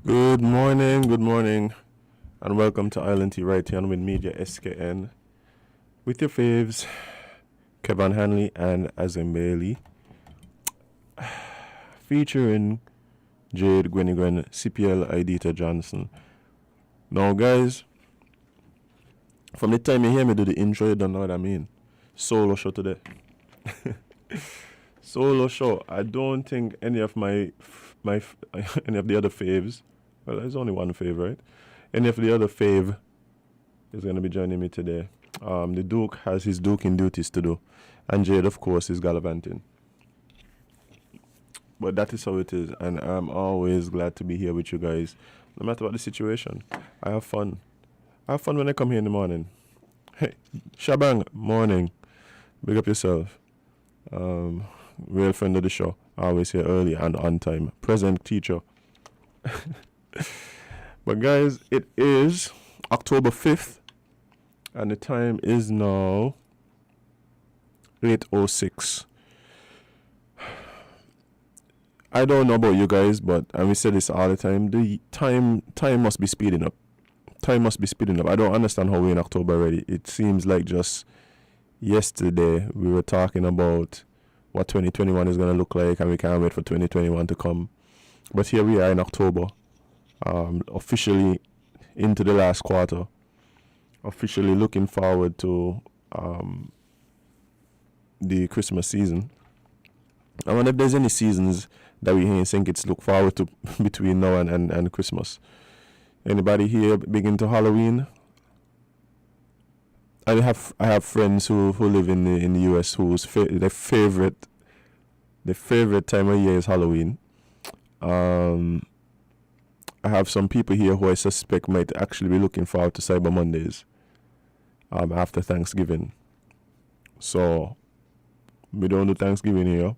Good morning, and welcome to Island Tea right here on WINNMedia SKN with your faves, Kevon, Hanley, and Azem featuring Jade, Gwen, CPL, Idita Johnson. Now, guys, from the time you hear me do the intro, you don't know what I mean. Solo show today. Solo show. I don't think any of any of the other faves. Well, there's only one fave, right? Any of the other fave is going to be joining me today. The Duke has his Duking duties to do, and Jade, of course, is gallivanting. But that is how it is, and I'm always glad to be here with you guys, no matter what the situation. I have fun. I have fun when I come here in the morning. Hey, Shabang, morning. Big up yourself. Real friend of the show. Always here early and on time. Present teacher. But guys, it is October 5th, and the time is now 8:06. I don't know about you guys, but and we say this all the time, the time must be speeding up. Time must be speeding up. I don't understand how we're in October already. It seems like just yesterday we were talking about what 2021 is going to look like, and we can't wait for 2021 to come. But here we are in October, officially into the last quarter, officially looking forward to the Christmas season. I wonder if there's any seasons that we think it's look forward to between now and Christmas. Anybody here big into Halloween? I have friends who live in the US whose their favorite time of year is Halloween. I have some people here who I suspect might actually be looking forward to Cyber Mondays after Thanksgiving. So we don't do Thanksgiving here.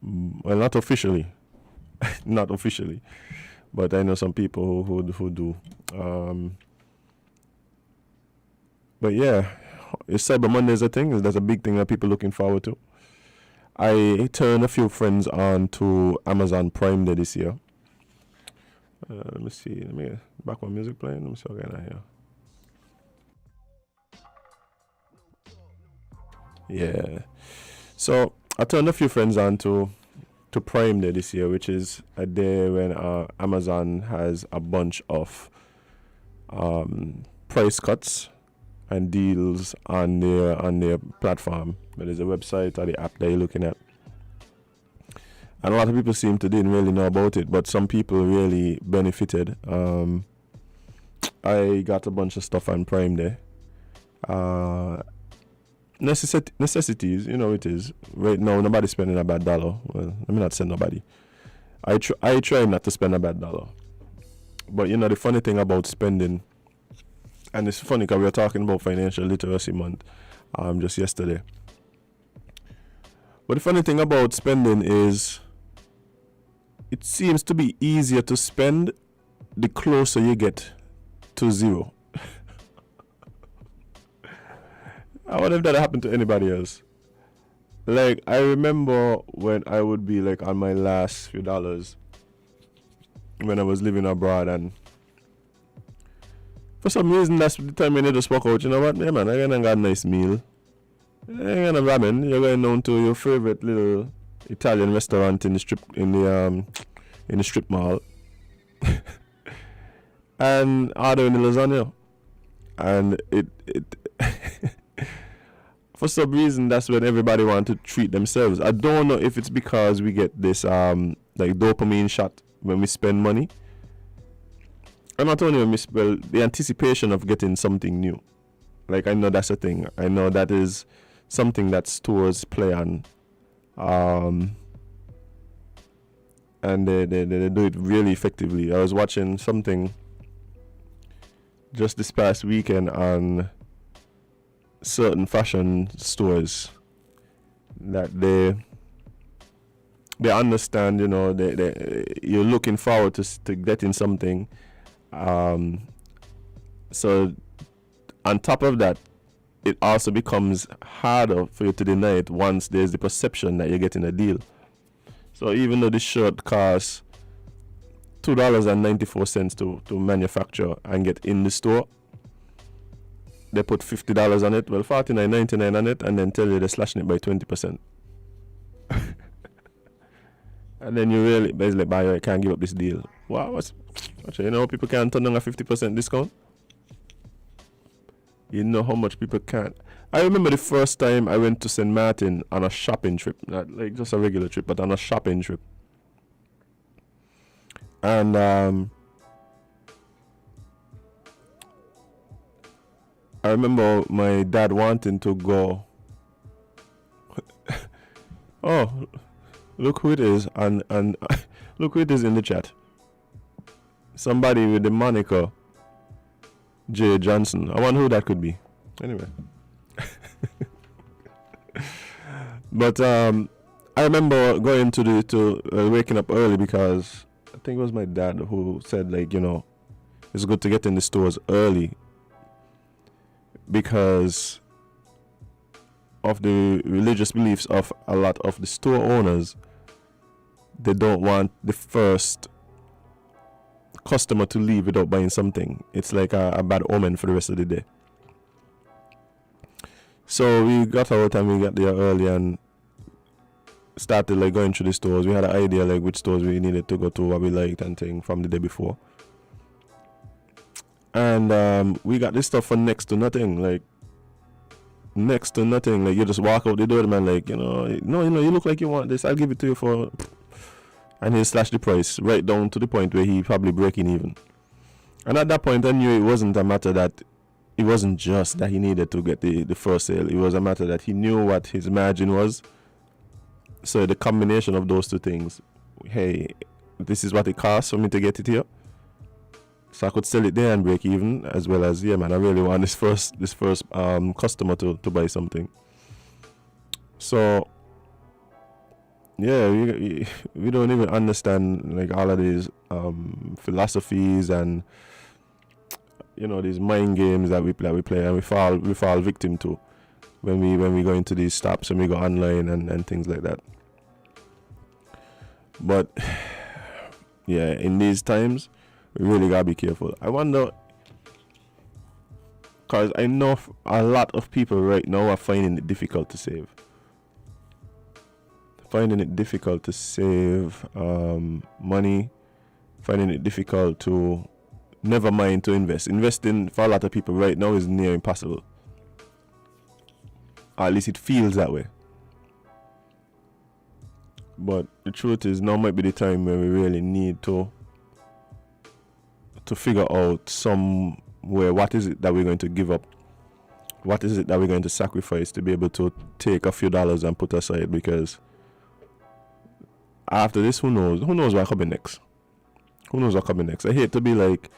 Well, not officially, not officially, but I know some people who do. But yeah, is Cyber Monday is a thing? That's a big thing that people looking forward to. I turned a few friends on to Amazon Prime Day this year. Let me see. Let me back my music playing. Let me see what I got here. Yeah. So I turned a few friends on to Prime Day this year, which is a day when Amazon has a bunch of price cuts and deals on their platform. But there's a website or the app that you're looking at. And a lot of people didn't really know about it, but some people really benefited. I got a bunch of stuff on Prime Day. Necessities, you know it is. Right now, nobody's spending a bad dollar. Well, let me not say nobody. I try not to spend a bad dollar. But you know, the funny thing about spending, and it's funny because we were talking about Financial Literacy Month just yesterday. But the funny thing about spending is it seems to be easier to spend the closer you get to zero. I wonder if that happened to anybody else. Like, I remember when I would be like on my last few dollars when I was living abroad, and for some reason that's the time when they just walk out. You know what, yeah, man, I gonna got a nice meal. You're gonna ramen. You're going down to your favorite little Italian restaurant in the strip mall, and ordering the lasagna, and it for some reason that's when everybody wants to treat themselves. I don't know if it's because we get this like dopamine shot when we spend money. And not only when we spend, the anticipation of getting something new. Like, I know that's a thing. I know that is something that stores play on. And they do it really effectively. I was watching something just this past weekend on certain fashion stores that they understand, you know, you're looking forward to getting something. So on top of that, it also becomes harder for you to deny it once there's the perception that you're getting a deal. So even though this shirt costs $2.94 to manufacture and get in the store. They put $50 on it, well, $49.99 on it, and then tell you they're slashing it by 20%. And then you really basically buy it, can't give up this deal. Wow, you know people can't turn down a 50% discount? You know how much people can't. I remember the first time I went to St. Martin on a shopping trip, not like just a regular trip, but on a shopping trip. And I remember my dad wanting to go. Oh, look who it is, and look who it is in the chat. Somebody with the moniker Jade Johnson. I wonder who that could be. Anyway. But I remember going to waking up early because I think it was my dad who said, like, you know, it's good to get in the stores early because of the religious beliefs of a lot of the store owners. They don't want the first customer to leave without buying something. It's like a bad omen for the rest of the day. So we got out and we got there early and started like going through the stores. We had an idea like which stores we needed to go to, what we liked and thing from the day before. And we got this stuff for next to nothing. Like next to nothing. Like you just walk out the door, man, like, you know, you look like you want this, I'll give it to you for, and he'll slash the price right down to the point where he probably breaking even. And at that point I knew it wasn't a matter that it wasn't just that he needed to get the first sale. It was a matter that he knew what his margin was. So the combination of those two things, hey, this is what it costs for me to get it here. So I could sell it there and break even, as well as, yeah, man, I really want this first customer to buy something. So yeah, we don't even understand like all of these philosophies and, you know, these mind games that we play and we fall victim to when we go into these stops and we go online and things like that. But yeah, in these times we really gotta be careful. I wonder, because I know a lot of people right now are finding it difficult to save. Finding it difficult to save money, finding it difficult to, never mind to invest. Investing for a lot of people right now is near impossible. Or at least it feels that way. But the truth is, now might be the time where we really need to figure out somewhere what is it that we're going to give up. What is it that we're going to sacrifice to be able to take a few dollars and put aside, because after this, who knows what's coming next. Who knows what's coming next. I hate to be like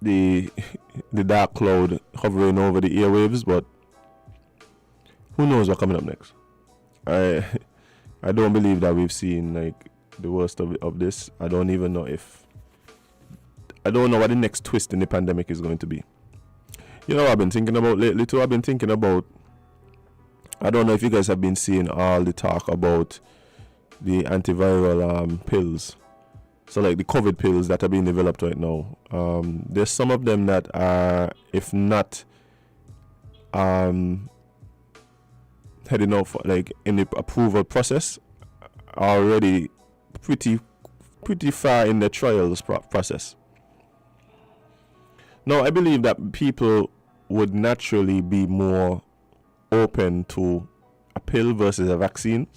the dark cloud hovering over the airwaves, but who knows what's coming up next. I don't believe that we've seen like the worst of this. I don't know what the next twist in the pandemic is going to be. You know what I've been thinking about lately too? I don't know if you guys have been seeing all the talk about the antiviral pills. So like the COVID pills that are being developed right now. There's some of them that are, if not heading off like in the approval process, are already pretty far in the trials process. Now I believe that people would naturally be more open to a pill versus a vaccine.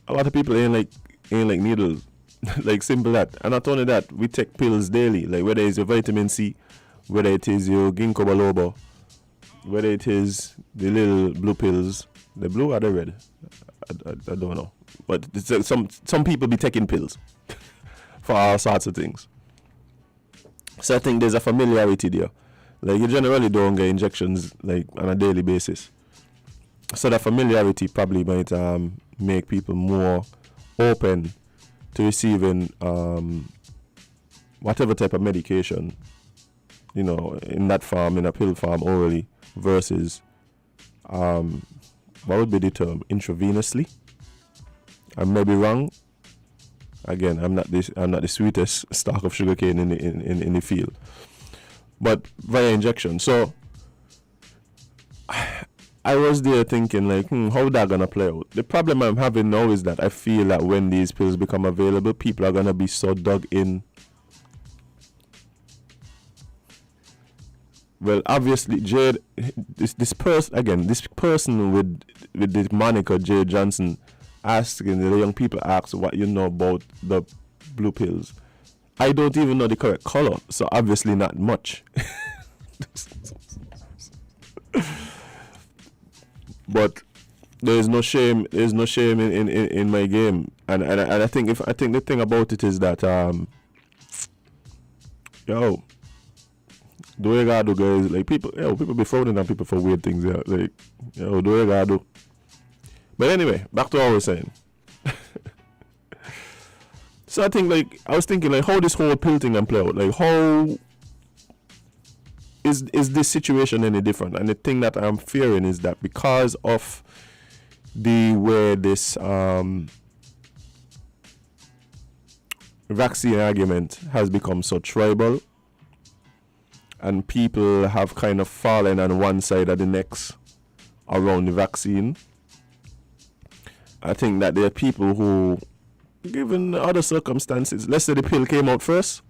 A lot of people ain't like needles. Like simple that. And not only that, we take pills daily, like whether it's your vitamin C, whether it is your ginkgo biloba, whether it is the little blue pills. The blue or the red? I don't know. But it's, some people be taking pills for all sorts of things. So I think there's a familiarity there. Like you generally don't get injections like on a daily basis. So that familiarity probably might make people more open to receiving whatever type of medication, you know, in that form, in a pill form orally, versus what would be the term, intravenously. I may be wrong, Again, I'm not the sweetest stalk of sugarcane in the field, but via injection. So I was there thinking like, how that gonna play out? The problem I'm having now is that I feel that when these pills become available, people are gonna be so dug in. Well, obviously, Jade, this person with the moniker Jade Johnson, asking the young people, ask what you know about the blue pills. I don't even know the correct color, so obviously not much. But there's no shame. There's no shame in my game, and I think the thing about it is that do what you gotta do, guys. Like people be frowning on people for weird things. Yeah, like do what you gotta do. But anyway, back to what I was saying. So I was thinking like how this whole pill thing can play out. Like how is this situation any different? And the thing that I'm fearing is that because of the way this vaccine argument has become so tribal, and people have kind of fallen on one side of the next around the vaccine, I think that there are people who, given other circumstances, let's say the pill came out first,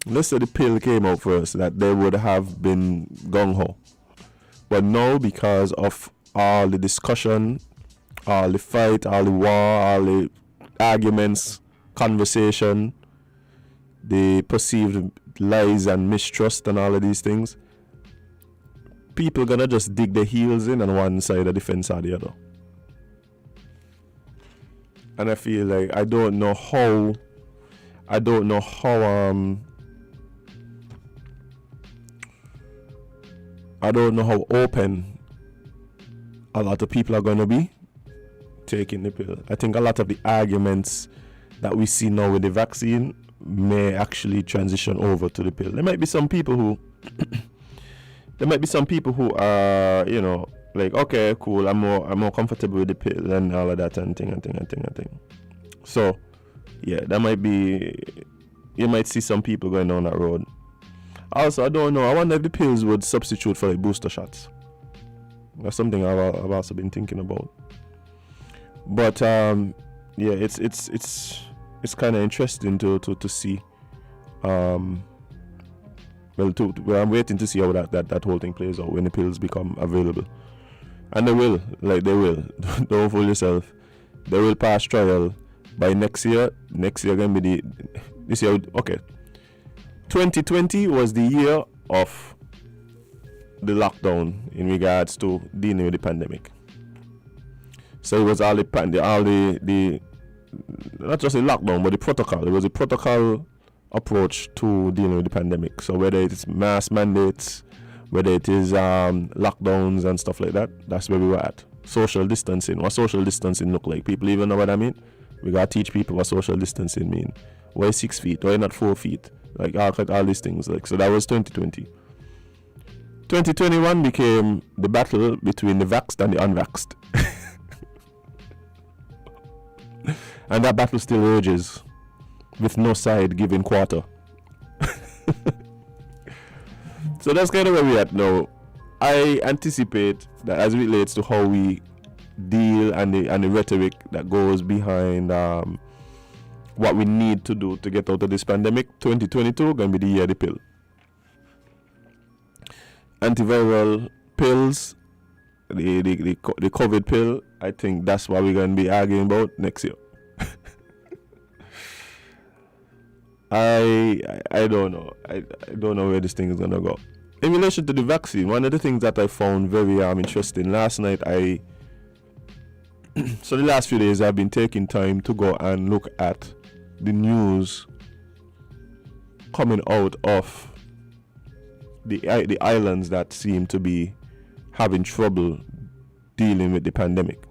that they would have been gung-ho. But now, because of all the discussion, all the fight, all the war, all the arguments, conversation, the perceived lies and mistrust and all of these things, people gonna just dig their heels in on one side of the fence or the other. And I feel like I don't know how open a lot of people are gonna be taking the pill. I think a lot of the arguments that we see now with the vaccine may actually transition over to the pill. There might be some people who are, like, okay, cool, I'm more comfortable with the pill and all of that and thing. So yeah, that might be, you might see some people going down that road. Also, I don't know, I wonder if the pills would substitute for like booster shots. That's something I've also been thinking about. But yeah, it's kind of interesting to see. I'm waiting to see how that whole thing plays out when the pills become available, and they will. Don't fool yourself. They will pass trial by next year. Next year gonna be this year. Okay, 2020 was the year of the lockdown in regards to dealing with the pandemic. So it was all the not just a lockdown, but the protocol. It was a protocol approach to dealing with the pandemic. So whether it's mask mandates, whether it is lockdowns and stuff like that, that's where we were at. Social distancing. What social distancing look like? People even know what I mean? We gotta teach people what social distancing mean. Why 6 feet? Why not 4 feet? Like all these things. Like, so that was 2020. 2021 became the battle between the vaxxed and the unvaxxed. And that battle still rages, with no side giving quarter. So that's kind of where we're at now. I anticipate that as it relates to how we deal and the rhetoric that goes behind what we need to do to get out of this pandemic, 2022 going to be the year of the pill. Antiviral pills, the COVID pill, I think that's what we're going to be arguing about next year. I don't know. I don't know where this thing is gonna go. In relation to the vaccine, one of the things that I found very interesting last night, so the last few days I've been taking time to go and look at the news coming out of the islands that seem to be having trouble dealing with the pandemic.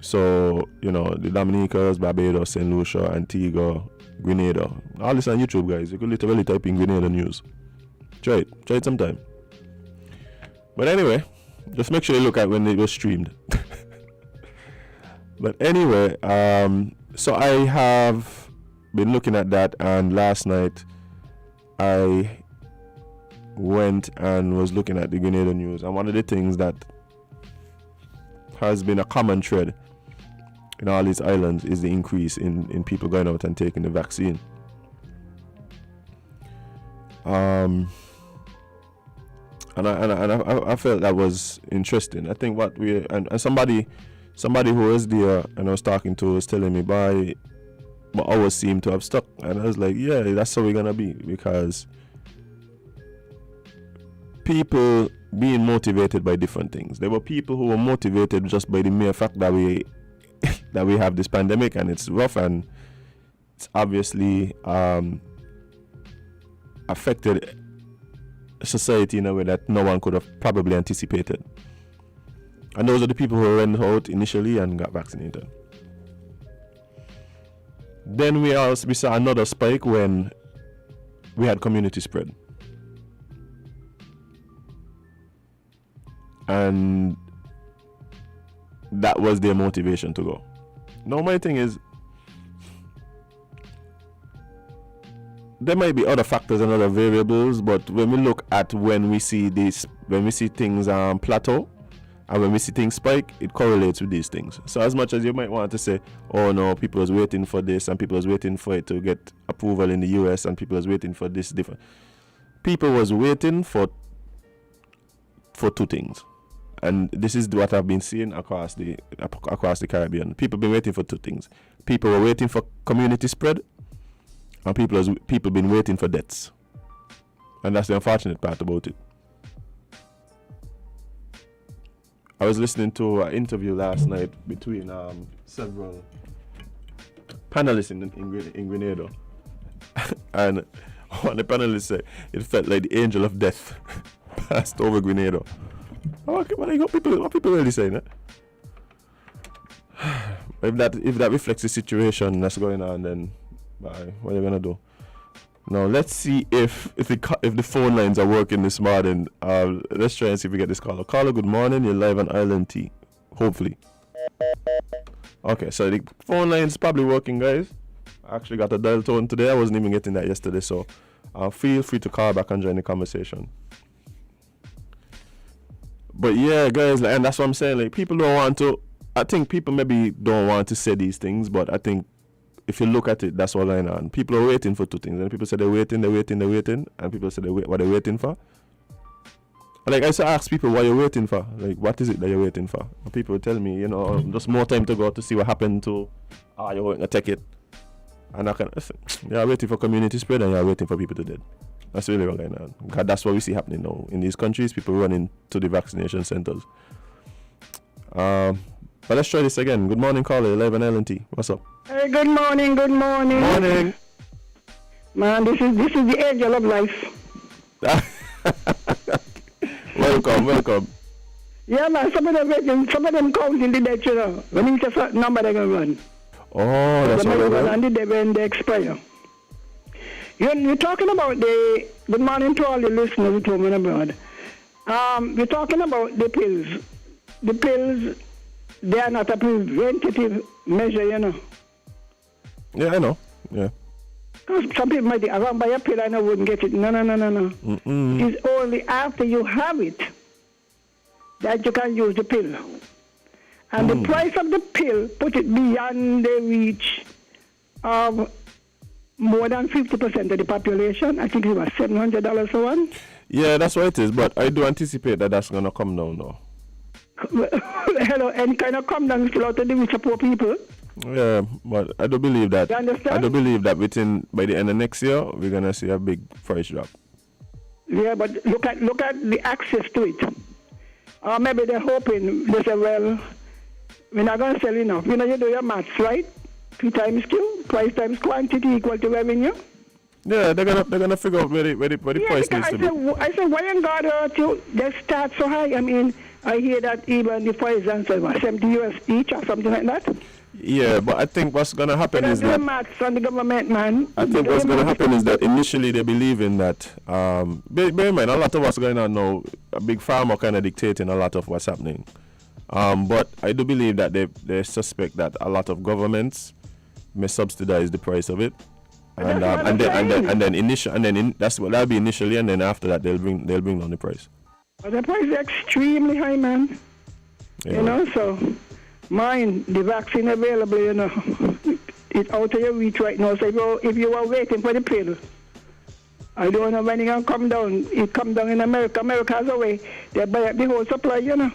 So, the Dominicas, Barbados, St. Lucia, Antigua, Grenada. All this on YouTube, guys. You could literally type in Grenada news. Try it sometime. But anyway, just make sure you look at when it was streamed. But anyway, so I have been looking at that, and last night I went and was looking at the Grenada news, and one of the things that has been a common thread in all these islands is the increase in people going out and taking the vaccine. And I felt that was interesting. I think what we and somebody who was there and I was talking to was telling me, my hours seem to have stuck, and I was like, yeah, that's how we're gonna be, because people being motivated by different things. There were people who were motivated just by the mere fact that we have this pandemic and it's rough, and it's obviously affected society in a way that no one could have probably anticipated. And those are the people who went out initially and got vaccinated. Then we saw another spike when we had community spread. And that was their motivation to go. Now my thing is, there might be other factors and other variables, but when we look at when we see things plateau and when we see things spike, it correlates with these things. So as much as you might want to say, oh no, people was waiting for this and people was waiting for it to get approval in the US and people was waiting for this different. People was waiting for two things. And this is what I've been seeing across the Caribbean. People been waiting for two things. People were waiting for community spread, and people been waiting for deaths. And that's the unfortunate part about it. I was listening to an interview last night between several panelists in Grenada. And one of the panelists said it felt like the angel of death passed over Grenada. What people really saying that? If that reflects the situation that's going on, then what are you gonna do? Now let's see if the phone lines are working this morning. Let's try and see if we get this caller. Caller, good morning. You're live on Island T. Hopefully. Okay, so the phone line's probably working, guys. I actually got a dial tone today. I wasn't even getting that yesterday, so feel free to call back and join the conversation. But yeah, guys, and that's what I'm saying. Like, people don't want to. I think people maybe don't want to say these things, but I think if you look at it, that's what's going on. People are waiting for two things, and people say they're waiting, and people say what they're waiting for. Like, I used to ask people what you're waiting for. Like, what is it that you're waiting for? And people would tell me, just more time to go to see what happened to. You're going to take it, and I can. You're waiting for community spread, and you're waiting for people to dead. That's really what's going on. Because that's what we see happening now. In these countries, people running to the vaccination centers. But let's try this again. Good morning, caller. Live on LNT. What's up? Hey, good morning. Morning. Man, this is the angel of life. Welcome. Yeah, man, some of them counting the dead, When it's a certain number, they're going to run. Oh, that's what they're and the dead when they expire. You're talking about the, good morning to all the listeners at home and abroad. We're talking about the pills. The pills, they are not a preventative measure, Yeah, I know. Yeah. Because some people might think, I won't buy a pill and I wouldn't get it. No. It's only after you have it that you can use the pill. And the price of the pill put it beyond the reach of more than 50% of the population. I think it was $700 for one. Yeah, that's what it is. But I do anticipate that that's going to come down now. Hello, any kind of come down still out of the reach of poor people. Yeah, but I do believe that. You understand? I do believe that by the end of next year, we're going to see a big price drop. Yeah, but look at the access to it. Or maybe they're hoping, they say, well, we're not going to sell enough. You do your maths, right? P times Q, price times quantity equal to revenue. Yeah, they're gonna figure out where the price needs to be. I said, why in God hurt you? They start so high. I mean, I hear that even the prices are 70 US each or something like that. Yeah, but I think what's gonna happen is that maths on the government, man. I think what's gonna happen is that initially they believe in that. Bear in mind, a lot of what's going on now. A big pharma kind of dictating a lot of what's happening. But I do believe that they suspect that a lot of governments may subsidize the price of it, and then that's what that'll be initially, and then after that they'll bring down the price. But the price is extremely high, man. Yeah. You know, so the vaccine available, you know, it's out of your reach right now. So if you are waiting for the pill, I don't know when it's going to come down. It come down in America. America has a way. They buy up the whole supply, you know,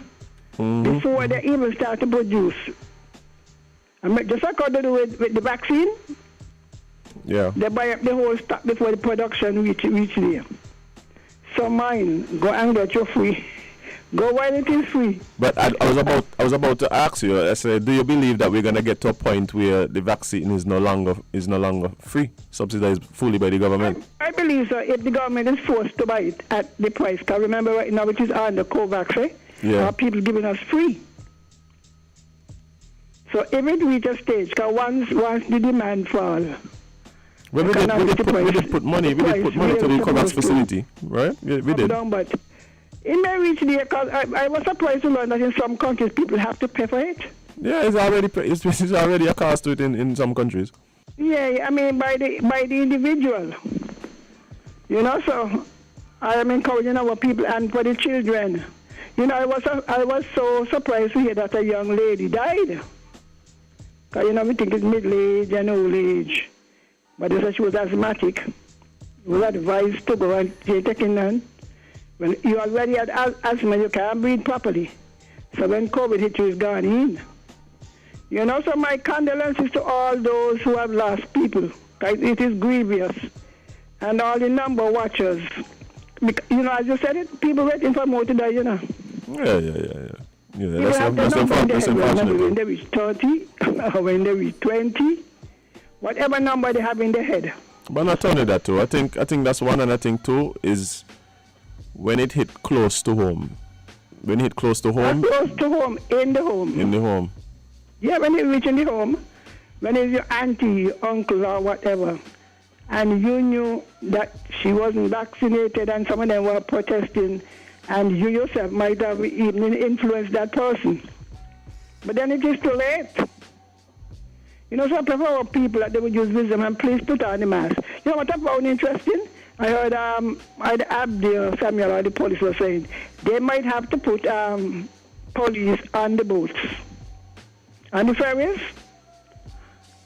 before they even start to produce. Just like how they do with the vaccine. Yeah. They buy up the whole stock before the production reach there. So mine, go and get your free. Go while it is free. But I was about to ask you. I said, do you believe that we're gonna get to a point where the vaccine is no longer free, subsidized fully by the government? I believe so. If the government is forced to buy it at the price, because remember right now it is under COVAX, eh? Yeah. People giving us free. So if it reaches a stage, because once the demand fall. Well, we did put money to the COVAX facility, right? We did. But it may reach there, because I was surprised to learn that in some countries people have to pay for it. Yeah, it's already a cost to it in some countries. Yeah, I mean by the individual. You know, so I am encouraging our people and for the children. You know, I was so surprised to hear that a young lady died. Because, you know, we think it's middle age and old age. But they said she was asthmatic. We was advised to go and take in none. When you already had asthma, you can't breathe properly. So when COVID hit you, it's gone in. You know, so my condolences to all those who have lost people. It is grievous. And all the number watchers. You know, as you said it, people waiting for more to die, you know. Yeah, that's unfortunate. When they reach 30 or when they reach 20, whatever number they have in their head. But not only that too. I think that's one, and I think two is when it hit close to home. When it hit close to home. Close to home, in the home. In the home. Yeah, when it reach in the home, when it's your auntie, your uncle or whatever, and you knew that she wasn't vaccinated and some of them were protesting, and you yourself might have even influenced that person. But then it is too late. You know, so I prefer people that they would use wisdom and please put on the mask. You know what I found interesting? I heard Abdi or Samuel or the police were saying they might have to put police on the boats, on the ferries,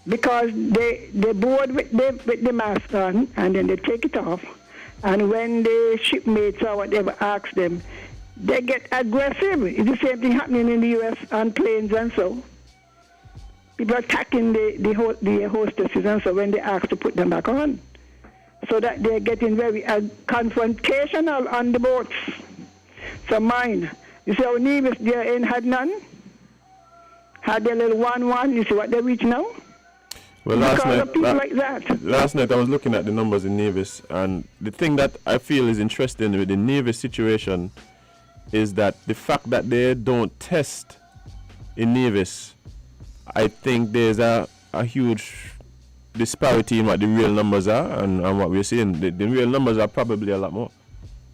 because they board with the mask on and then they take it off. And when the shipmates or whatever ask them, they get aggressive. It's the same thing happening in the U.S. on planes and so. People attacking the hostesses and so when they ask to put them back on. So that they're getting very confrontational on the boats. So mine, you see how Nevis there ain't had none? Had their little 1-1, you see what they reach now? Well, last night I was looking at the numbers in Nevis, and the thing that I feel is interesting with the Nevis situation is that the fact that they don't test in Nevis, I think there's a huge disparity in what the real numbers are and what we're seeing. The real numbers are probably a lot more.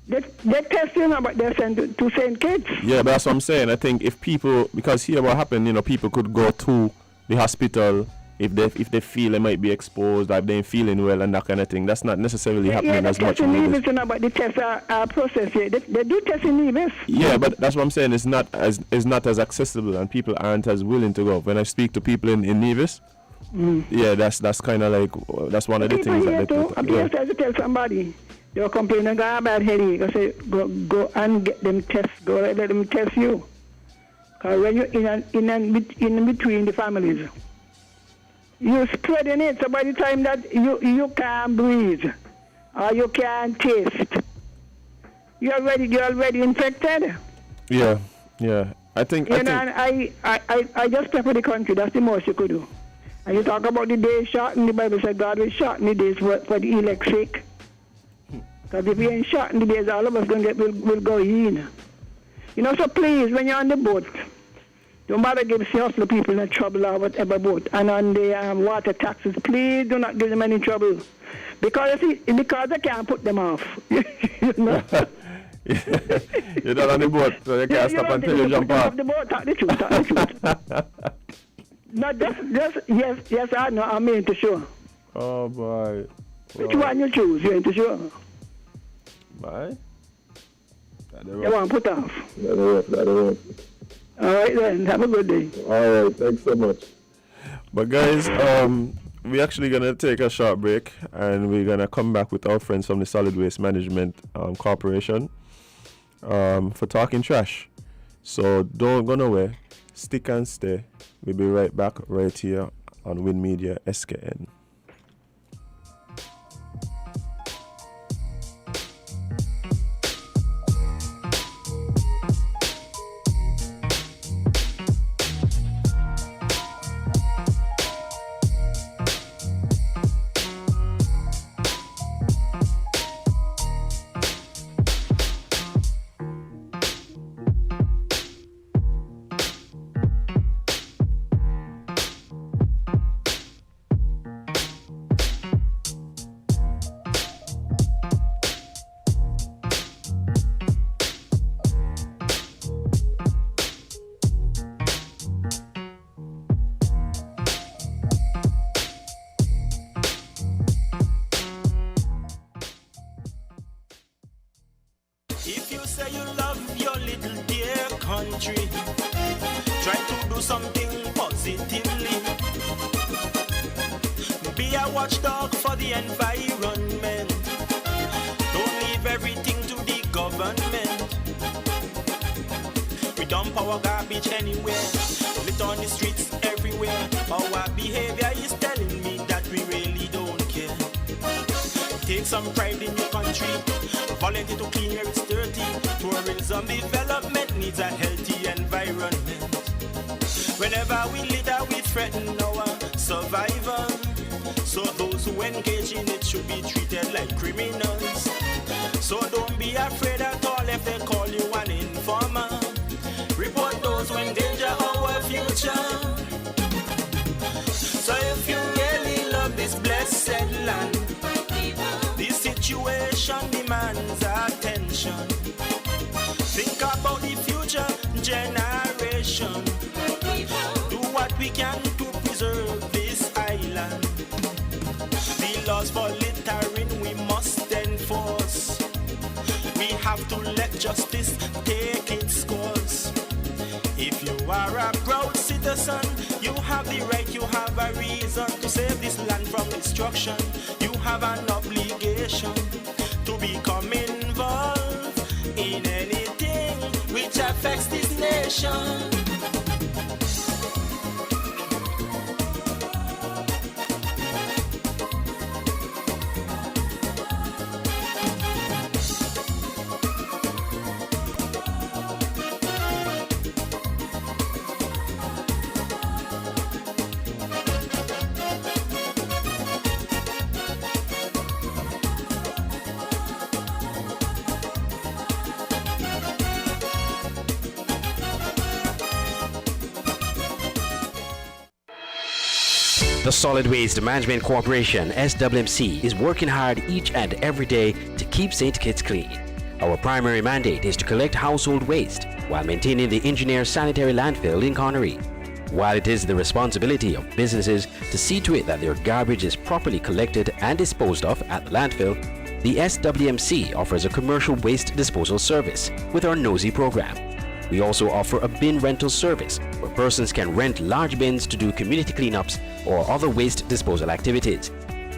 They're testing, but they're sent to St. Kitts. Yeah, but that's what I'm saying. I think if people, because here what happened, you know, people could go to the hospital if they feel they might be exposed, or if they ain't feeling well and that kind of thing. That's not necessarily happening as much in Nevis. But the tests are processed here. They do tests in Nevis. Yeah, but that's what I'm saying. It's not as accessible, and people aren't as willing to go. When I speak to people in Nevis, yeah, that's kind of like that's one of the things that they do. I'm to tell somebody you're complaining, got a bad headache. I say go and get them tests. Go let them test you. Because when you're in between the families, you're spreading it. So by the time that you can't breathe or you can't taste, you're already infected. Yeah. I think. And I just pray for the country. That's the most you could do. And you talk about the days shortened. The Bible said God will shorten the days for the elect's sake. Because if we ain't shorten the days, all of us will go in. You know, so please, when you're on the boat, don't bother giving hustler people in trouble or whatever boat. And on the water taxes, please do not give them any trouble. Because they can't put them off. You know? You're not on the boat, so you can't stop until you jump off. The boat, talk the truth, talk the truth. No, just yes or no, I mean to sure. Oh boy. Which one you choose? You ain't to sure. Bye. You want to put off? That'll work. All right then, have a good day. All right, thanks so much. But guys, we're actually gonna take a short break, and we're gonna come back with our friends from the Solid Waste Management Corporation for talking trash. So don't go nowhere. Stick and stay. We'll be right back right here on WINNMedia SKN. If you say you love your little dear country, try to do something positively. Be a watchdog for the environment. Don't leave everything to the government. We dump our garbage anywhere, lit on the streets everywhere. Our behavior is telling me that we really don't care. Take some pride in your country. Volunteer to clean where it's dirty. Tourism development needs a healthy environment. Whenever we litter, we threaten our survival. So those who engage in it should be treated like criminals. So don't be afraid at all if they call you an informer. Report those who endanger our future. So if you really love this blessed land, this situation demands attention. Think about the future generation. Do what we can to preserve this island. The laws for littering we must enforce. We have to let justice take its course. If you are a proud citizen, you have the right, you have a reason to save this land from destruction. You have an obligation to become involved in anything which affects this nation. The Solid Waste Management Corporation, SWMC, is working hard each and every day to keep St. Kitts clean. Our primary mandate is to collect household waste while maintaining the engineer sanitary landfill in Connery. While it is the responsibility of businesses to see to it that their garbage is properly collected and disposed of at the landfill, the SWMC offers a commercial waste disposal service with our Nosy program. We also offer a bin rental service where persons can rent large bins to do community cleanups or other waste disposal activities.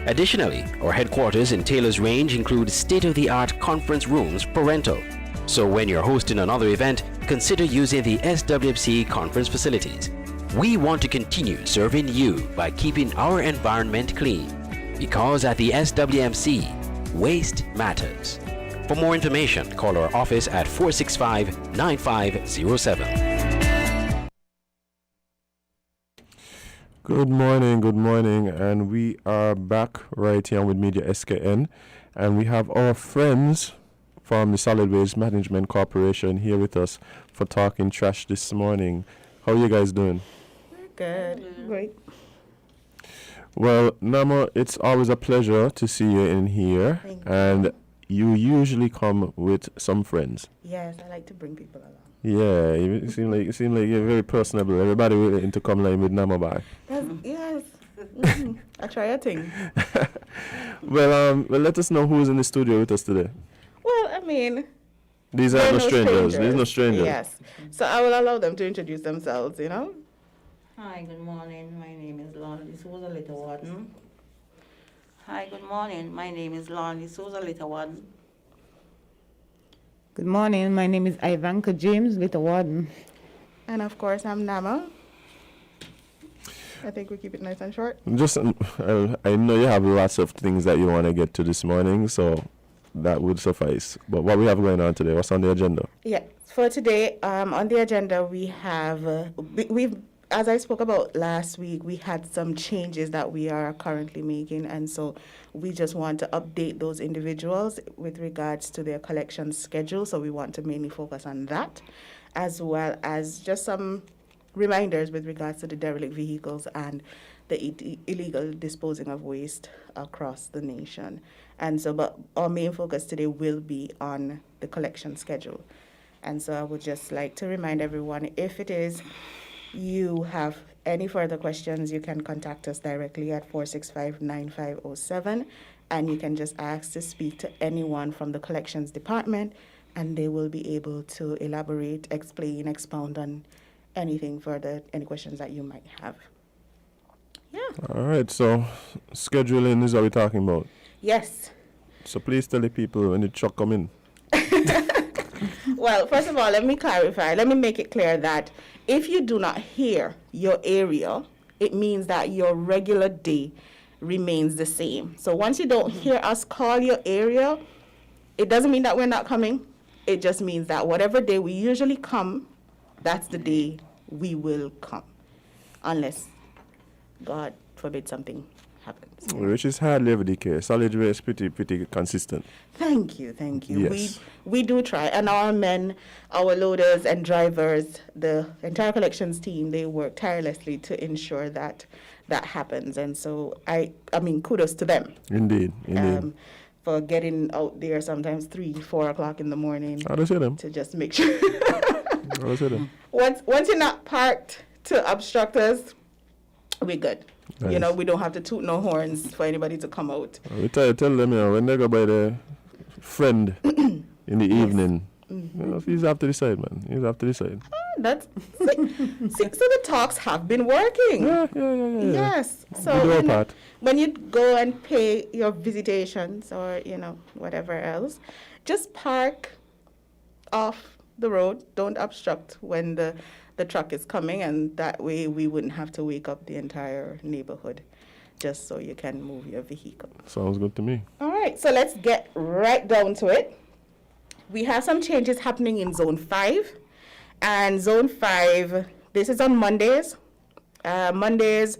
Additionally, our headquarters in Taylor's Range include state-of-the-art conference rooms for rental. So when you're hosting another event, consider using the SWMC conference facilities. We want to continue serving you by keeping our environment clean. Because at the SWMC, waste matters. For more information, call our office at 465-9507. Good morning, and we are back right here with WINNMedia SKN, and we have our friends from the Solid Waste Management Corporation here with us for talking trash this morning. How are you guys doing? Good. Great. Well, Nama, it's always a pleasure to see you in here, Thank you. and you usually come with some friends. Yes, I like to bring people along. Yeah, you seem like you're very personable. Everybody willing to come line with Namabai. Yes. I try a thing. Well, let us know who's in the studio with us today. Well, I mean, These are no strangers. These are no strangers. Yes. So I will allow them to introduce themselves, Hi, good morning. My name is Lonnie Souza Little-Warden. Hi, good morning. My name is Lonnie Souza Little-Warden. Good morning. My name is Ivanka James Little-Warden. And of course, I'm Nama. I think we keep it nice and short. Just, I know you have lots of things that you want to get to this morning, so that would suffice. But what we have going on today? What's on the agenda? Yeah, for today, on the agenda we have we've. As I spoke about last week, we had some changes that we are currently making, and so we just want to update those individuals with regards to their collection schedule. So we want to mainly focus on that, as well as just some reminders with regards to the derelict vehicles and the illegal disposing of waste across the nation. And so, but our main focus today will be on the collection schedule. And so I would just like to remind everyone, if it is you have any further questions, you can contact us directly at 465-9507, and you can just ask to speak to anyone from the collections department, and they will be able to elaborate, explain, expound on anything further, any questions that you might have. Yeah. All right, so scheduling is what we're talking about. Yes. So please tell the people when the truck come in. Well, first of all, let me clarify. Let me make it clear that if you do not hear your area, it means that your regular day remains the same. So once you don't hear us call your area, it doesn't mean that we're not coming. It just means that whatever day we usually come, that's the day we will come. Unless, God forbid, something happens. Which is hardly ever the case. Solid waste pretty consistent. Thank you. Yes. We do try, and our men, our loaders and drivers, the entire collections team, they work tirelessly to ensure that that happens. And so I mean, kudos to them. Indeed. For getting out there sometimes 3-4 o'clock in the morning. How do you say them? To just make sure. How do you say them? Once you're not parked to obstruct us, we're good. Nice. We don't have to toot no horns for anybody to come out. We tell them, when they go by the friend in the evening, he's have to decide, man. He's have to decide. That's so the talks have been working. Yeah. Yes. So We do our part. when you go and pay your visitations or whatever else, just park off the road. Don't obstruct when the truck is coming, and that way we wouldn't have to wake up the entire neighborhood just so you can move your vehicle. Sounds good to me. All right, so let's get right down to it. We have some changes happening in Zone 5. And Zone 5, this is on Mondays. Mondays,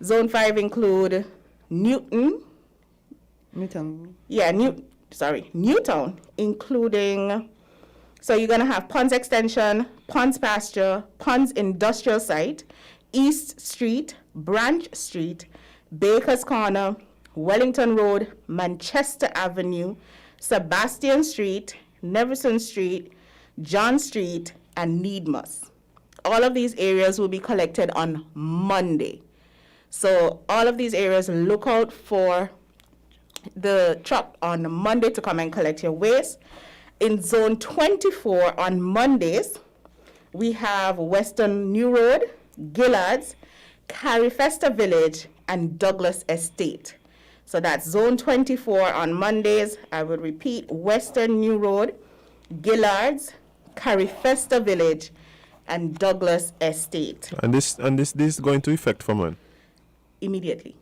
Zone 5 include Newtown. Yeah, Newtown, including... So you're going to have Ponds Extension, Ponds Pasture, Ponds Industrial Site, East Street, Branch Street, Baker's Corner, Wellington Road, Manchester Avenue, Sebastian Street, Neverson Street, John Street, and Needmus. All of these areas will be collected on Monday. So all of these areas, look out for the truck on Monday to come and collect your waste. In Zone 24 on Mondays, we have Western New Road, Gillards, Carifesta Village, and Douglas Estate. So that's Zone 24 on Mondays. I will repeat, Western New Road, Gillards, Carifesta Village, and Douglas Estate. And this is going to effect from when? Immediately.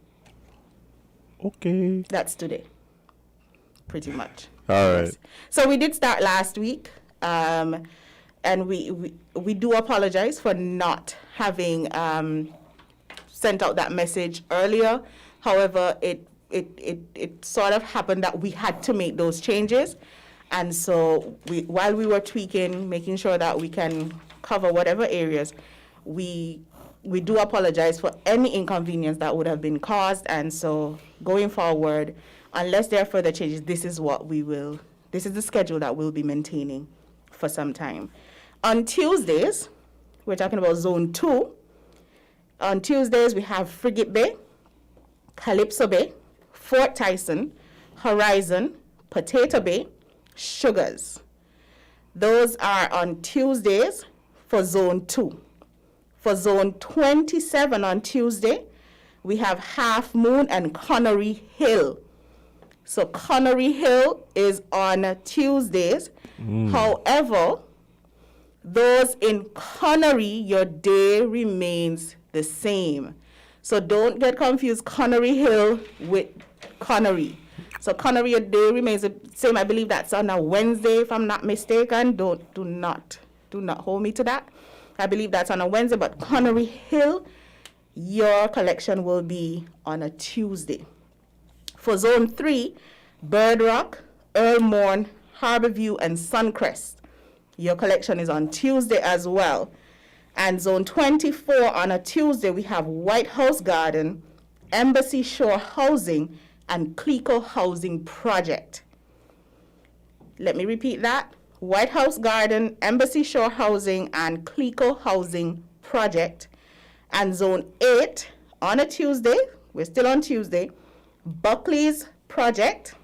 Okay. That's today. Pretty much. All right. Yes. So we did start last week, and we do apologize for not having sent out that message earlier. However, it sort of happened that we had to make those changes, and so while we were tweaking, making sure that we can cover whatever areas, we do apologize for any inconvenience that would have been caused, and so going forward, Unless there are further changes, this is the schedule that we'll be maintaining for some time. On Tuesdays, we're talking about Zone 2. On Tuesdays, we have Frigate Bay, Calypso Bay, Fort Tyson, Horizon, Potato Bay, Sugars. Those are on Tuesdays for Zone 2. For Zone 27 on Tuesday, we have Half Moon and Connery Hill. So Connery Hill is on Tuesdays. However, those in Connery, your day remains the same. So don't get confused, Connery Hill with Connery. So Connery, your day remains the same. I believe that's on a Wednesday, if I'm not mistaken. Do not hold me to that. I believe that's on a Wednesday, but Connery Hill, your collection will be on a Tuesday. For Zone 3, Bird Rock, Earl Morn, Harborview, and Suncrest. Your collection is on Tuesday as well. And Zone 24 on a Tuesday, we have White House Garden, Embassy Shore Housing, and Clico Housing Project. Let me repeat that. White House Garden, Embassy Shore Housing, and Clico Housing Project. And Zone 8 on a Tuesday, we're still on Tuesday, Buckley's Project,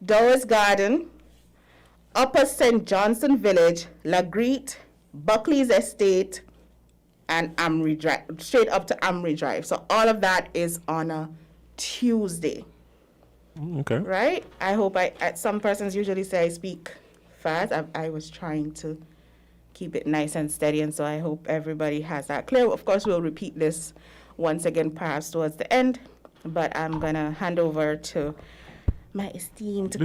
Dowers Garden, Upper St. Johnson Village, Lagrete, Buckley's Estate, and Amri Drive, straight up to Amri Drive. So all of that is on a Tuesday. Okay. Right? I hope some persons usually say I speak fast. I was trying to keep it nice and steady, and so I hope everybody has that clear. Of course, we'll repeat this once again, perhaps towards the end, but I'm going to hand over to my esteemed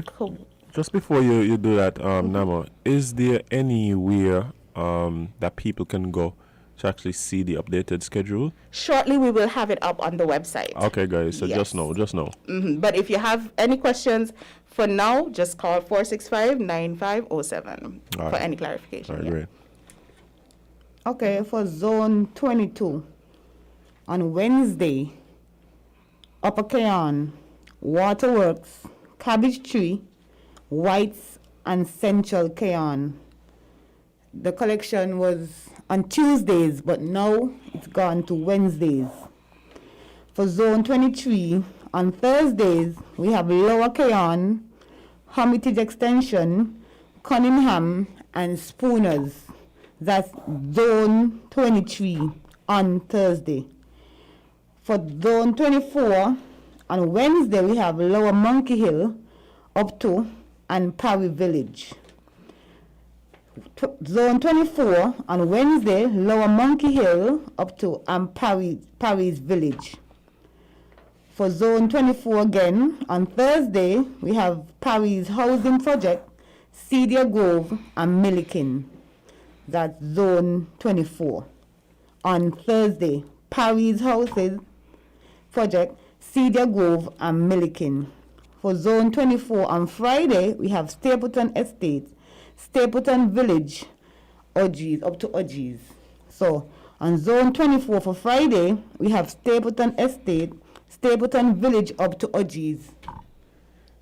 Just before you do that, Nama, is there anywhere that people can go to actually see the updated schedule? Shortly, we will have it up on the website. Okay, guys, so Yes. just know. But if you have any questions, for now, just call 465-9507 for any clarification. All right, great. Okay, for Zone 22, on Wednesday, Upper Keon, Waterworks, Cabbage Tree, Whites, and Central Keon. The collection was on Tuesdays, but now it's gone to Wednesdays. For Zone 23, on Thursdays, we have Lower Keon, Hermitage Extension, Cunningham, and Spooners. That's Zone 23 on Thursday. For Zone 24, on Wednesday, we have Lower Monkey Hill up to and Parry Village. Zone 24, on Wednesday, Lower Monkey Hill up to and Parry's Village. For Zone 24 again, on Thursday, we have Parry's Housing Project, Cedar Grove, and Milliken. That's Zone 24. On Thursday, Parry's Houses Project, Cedar Grove, and Milliken. For Zone 24 on Friday, we have Stapleton Estates, Stapleton Village, Odgies, up to Odgies. So on Zone 24 for Friday, we have Stapleton Estate, Stapleton Village, up to Odgies.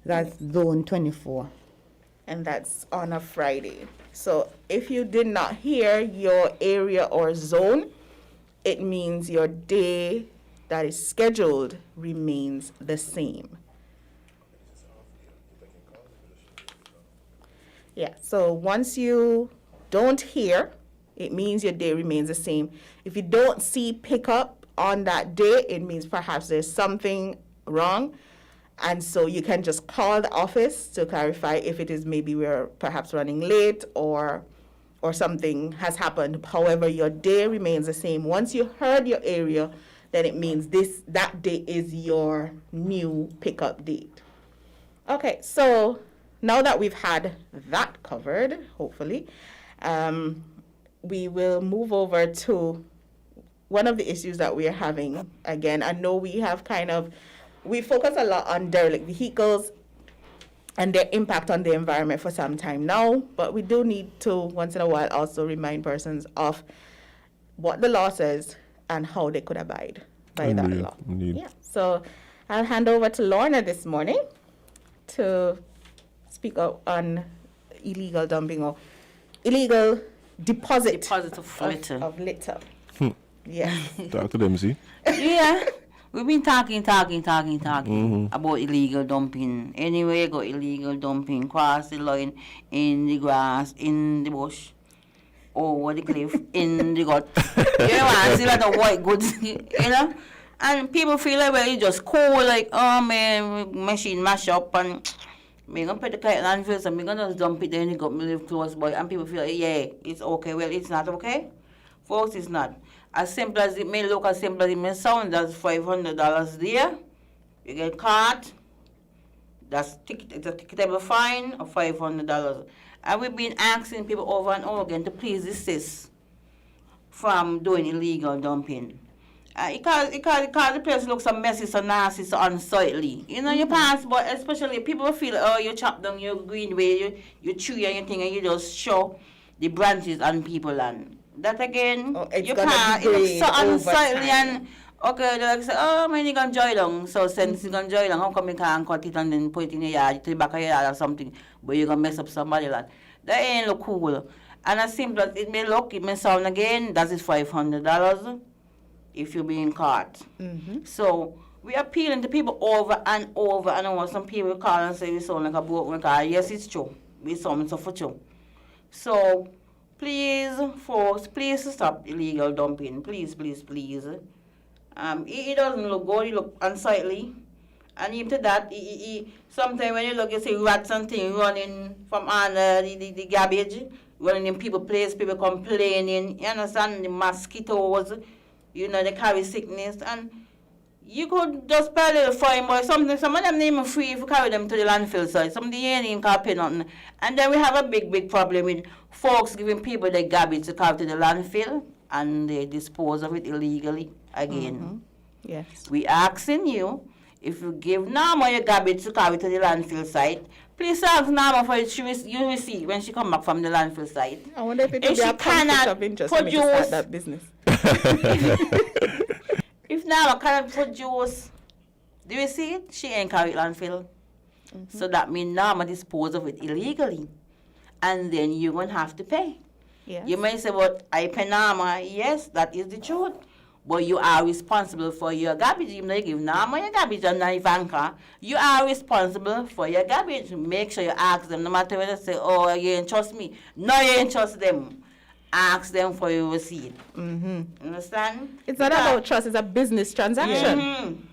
That's Zone 24. And that's on a Friday. So if you did not hear your area or zone, it means your day that is scheduled remains the same. Yeah, so once you don't hear, it means your day remains the same. If you don't see pickup on that day, it means perhaps there's something wrong. And so you can just call the office to clarify if it is maybe we're perhaps running late or something has happened. However, your day remains the same. Once you heard your area, then it means that day is your new pickup date. Okay, so now that we've had that covered, hopefully, we will move over to one of the issues that we are having. Again, I know we have we focus a lot on derelict vehicles and their impact on the environment for some time now, but we do need to once in a while also remind persons of what the law says and how they could abide by that law. Indeed. Yeah. So I'll hand over to Lorna this morning to speak up on illegal dumping or illegal deposit of litter. Of litter. Yes. Talk to them, see? Yeah. We've been talking about illegal dumping. Anyway, you got illegal dumping, cross the line, in the grass, in the bush, over the cliff, in the gut. You know, I see a lot of white goods, you know? And people feel like, well, it's just cool, like, oh man, machine mash up, and me gonna put the kite landfill, so me gonna just dump it there and it got me live close by, and people feel like, yeah, it's okay. Well, it's not okay. Folks, it's not. As simple as it may look, as simple as it may sound, that's $500 there. You get caught, it's a ticketable fine of $500. And we've been asking people over and over again to please desist from doing illegal dumping. Because the place looks so messy, so nasty, so unsightly. You know, you pass, but especially people feel, oh, you chop down your greenway, you chew anything, and you just show the branches on people. And that again, you can't, it looks so unsightly. And okay, they're like, say, oh, man, you can enjoy them. So since you can enjoy them, how come you can't cut it and then put it in your yard, to the back of your yard or something, but you're going to mess up somebody land? That ain't look cool. And as simple as it may look, it may sound again, that is $500 if you're being caught. So we are appealing to people over and over and over. Some people call and say we sound like a broken car. Yes, it's true. We sound so for true. So please, folks, please stop illegal dumping. Please, please, please. It doesn't look good. It looks unsightly. And even to that, sometimes when you look, you see rats and things running from under the garbage, running in people's place, people complaining. You understand? The mosquitoes, you know, they carry sickness. And you could just pay a little fine, but some of them ain't even free if you carry them to the landfill site. Some of them ain't even pay nothing. And then we have a big problem with folks giving people their garbage to carry to the landfill, and they dispose of it illegally again. Yes. We asking you, if you give Nama your garbage to carry to the landfill site, please ask Nama for your receipt when she come back from the landfill site. I wonder if it will be a conflict of interest for me to start that business. If Nama cannot produce the receipt, she ain't carry landfill. So that means Nama dispose of it illegally. And then you're going to have to pay. Yes. You may say, but I pay Nama. Yes, that is the truth. But you are responsible for your garbage. Even though you give Nama your garbage and not Ivanka, you are responsible for your garbage. Make sure you ask them, no matter whether they say, oh, you ain't trust me. No, you ain't trust them. Ask them for your receipt. Understand? It's not about trust, it's a business transaction.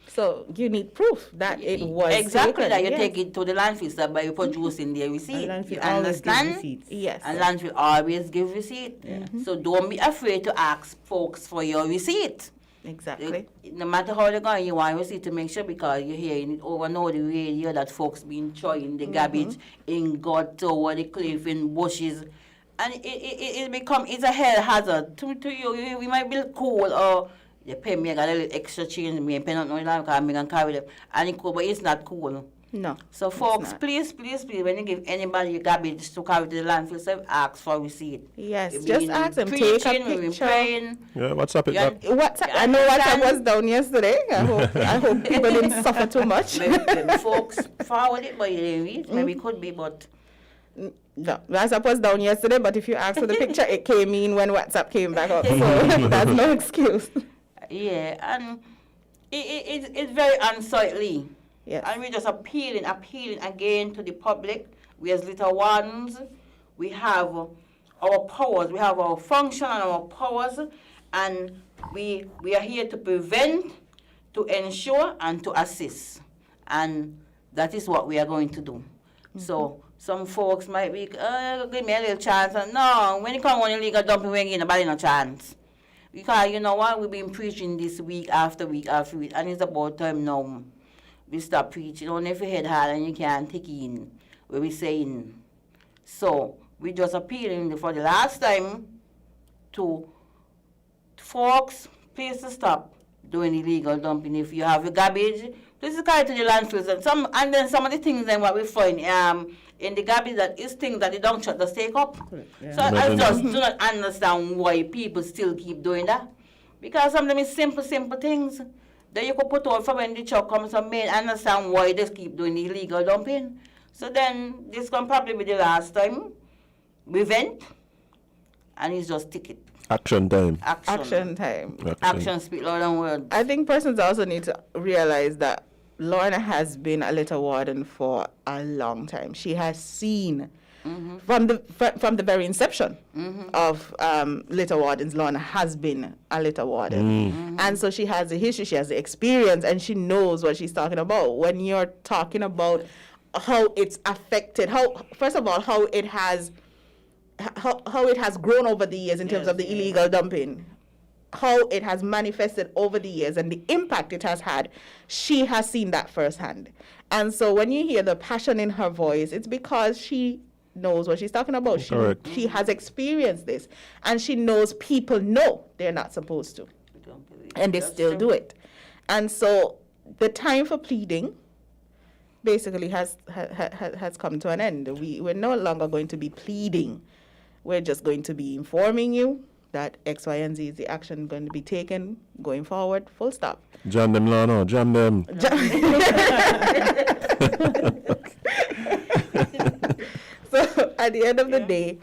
So you need proof that it was exactly taken. that you take it to the landfill site by producing their receipt. Landfill You always give understand? receipts. Yes. And landfill always give receipt. So don't be afraid to ask folks for your receipt. Exactly. No matter how they're going, you want a receipt to make sure, because you're hearing it over and over the radio that folks been throwing the garbage in guts over the cliff, in bushes. And it's a health hazard to you. We might be cool, or they pay me, I got a little extra change, me pay not no life because I'm going to carry them. And it's cool, but it's not cool. No. So folks, please, when you give anybody your garbage to carry to the landfill, so ask for receipt. Yes, We've just been ask them, take preaching, a we've been picture. praying. Yeah, WhatsApp it back. WhatsApp, I know WhatsApp was down yesterday. I hope people didn't suffer too much. Maybe folks forward it, but you didn't read. Maybe it could be, but... No, WhatsApp was down yesterday, but if you ask for the picture, it came in when WhatsApp came back up. So that's no excuse. Yeah, and it's very unsightly. Yes. And we're just appealing again to the public. We as little ones, we have our powers, we have our function and our powers, and we are here to prevent, to ensure, and to assist. And that is what we are going to do. So some folks might be, give me a little chance. And no, when you come on illegal dumping, we ain't giving nobody no chance. Because you know what, we've been preaching this week after week after week, and it's about time now we stop preaching. Only if you head hard and you can't take in what we're saying. So we just appealing for the last time to folks, please to stop doing illegal dumping. If you have your garbage, please carry to the landfills. And then some of the things then what we find in the garbage, that is things that the dump truck does take up. Yeah. So I just do not understand why people still keep doing that. Because some of them is simple things. Then you could put out for when the truck comes and may understand why they keep doing illegal dumping. So then this can probably be the last time we vent, and it's just ticket. Action time. Action time. Action speak louder than words. I think persons also need to realize that Lorna has been a litter warden for a long time. She has seen from the very inception of litter wardens. Lorna has been a litter warden, and so she has the history, she has the experience, and she knows what she's talking about. When you're talking about how it's affected, how first of all how it has grown over the years in terms of the illegal dumping, how it has manifested over the years and the impact it has had, she has seen that firsthand. And so when you hear the passion in her voice, it's because she knows what she's talking about. She has experienced this, and she knows people know they're not supposed to, and they still do it. And so the time for pleading basically has come to an end. We're no longer going to be pleading. We're just going to be informing you that X, Y, and Z is the action going to be taken going forward, full stop. Jam them, Lana, jam them. So at the end of the day,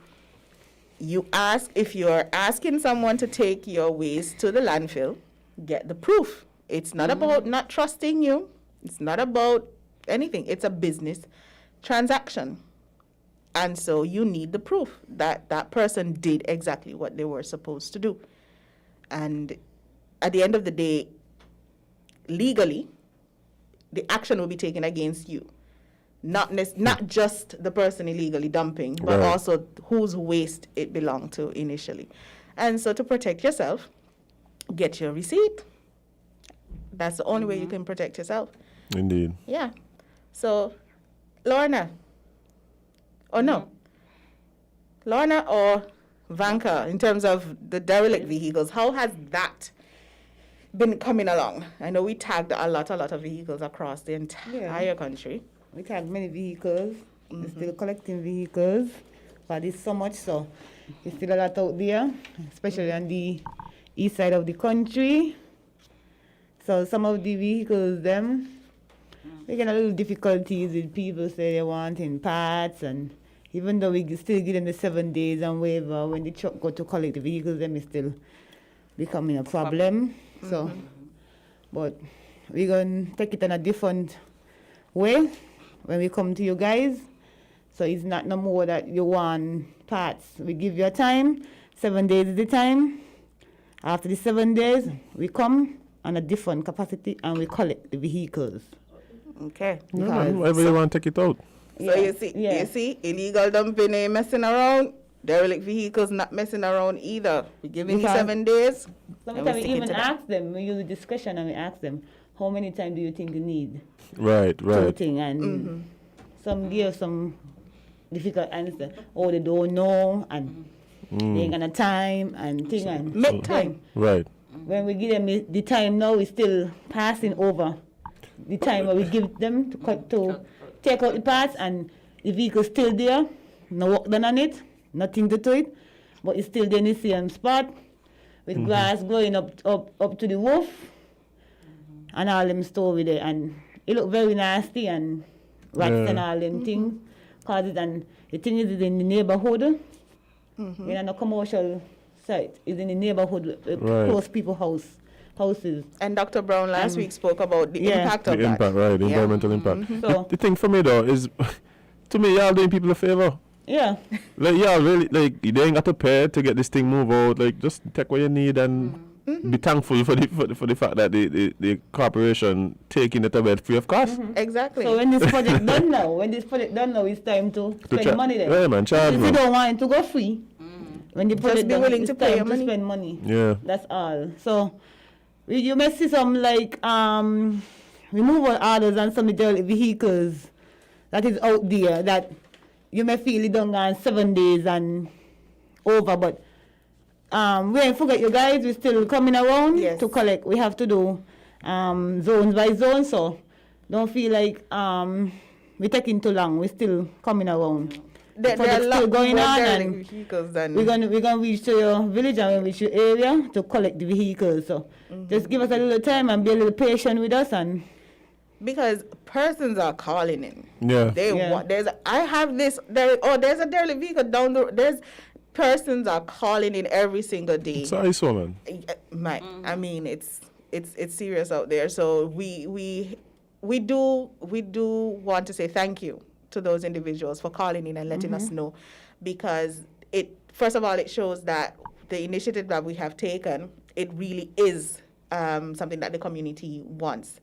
you ask, if you're asking someone to take your waste to the landfill, get the proof. It's not about not trusting you. It's not about anything. It's a business transaction. And so you need the proof that that person did exactly what they were supposed to do. And at the end of the day, legally, the action will be taken against you. Not just the person illegally dumping, but also whose waste it belonged to initially. And so to protect yourself, get your receipt. That's the only way you can protect yourself. Indeed. Yeah. So, Lorna. Or no. Lorna or Vanka, in terms of the derelict vehicles, how has that been coming along? I know we tagged a lot of vehicles across the entire country. We tagged many vehicles. We're still collecting vehicles, but it's so much so. There's still a lot out there, especially on the east side of the country. So some of the vehicles, we get a little difficulties with people say they want in parts, and even though we still give them the 7 days and waiver, when the truck go to collect the vehicles, them is still becoming a problem. So, but we're going to take it in a different way when we come to you guys. So it's not no more that you want parts. We give you a time, 7 days is the time. After the 7 days, we come on a different capacity and we collect the vehicles. Okay. Whenever you want to take it out. So you see, illegal dumping ain't messing around. Derelict vehicles not messing around either. We giving you 7 days. Sometimes we even ask them, we use discussion and we ask them, how many times do you think you need? Right. Toting, and some give some difficult answer. Oh, they don't know, and they ain't gonna time and thing and make time. Right. When we give them the time now, we're still passing over the time where we give them to take out the parts, and the vehicle's still there, no work done on it, nothing to it, but it's still there in the same spot with grass growing up to the roof and all them store with it, and it look very nasty and rats and all them things cause it. And the thing is in the neighborhood, we're not a commercial site, it's in the neighborhood, close people's houses. And Dr. Browne last week spoke about the impact of that. The environmental impact. So The thing for me though is, to me, y'all doing people a favor. yeah. Like y'all really, like, they ain't got to pay to get this thing moved out. Like, just take what you need and be thankful for the fact that the corporation taking it away free of cost. Exactly. So when this project done now, it's time to spend the money then. Yeah, man, charge If you don't want it to go free, when the project be done, willing it's to pay time your to money. spend money. Yeah. That's all. So you may see some like removal orders and some derelict vehicles that is out there that you may feel it done on 7 days and over, but we ain't forget you guys, we're still coming around to collect. We have to do zones by zone, so don't feel like we're taking too long. We're still coming around. there project are a lot still going more on, derelict and vehicles than we're gonna reach to your village and we'll reach your area to collect the vehicles. So just give us a little time and be a little patient with us. And because persons are calling in. Yeah. They want. There's a derelict vehicle down the. There's persons are calling in every single day. It's nice, man. I mean, it's serious out there. So we do want to say thank you to those individuals for calling in and letting us know, because first of all it shows that the initiative that we have taken, it really is something that the community wants,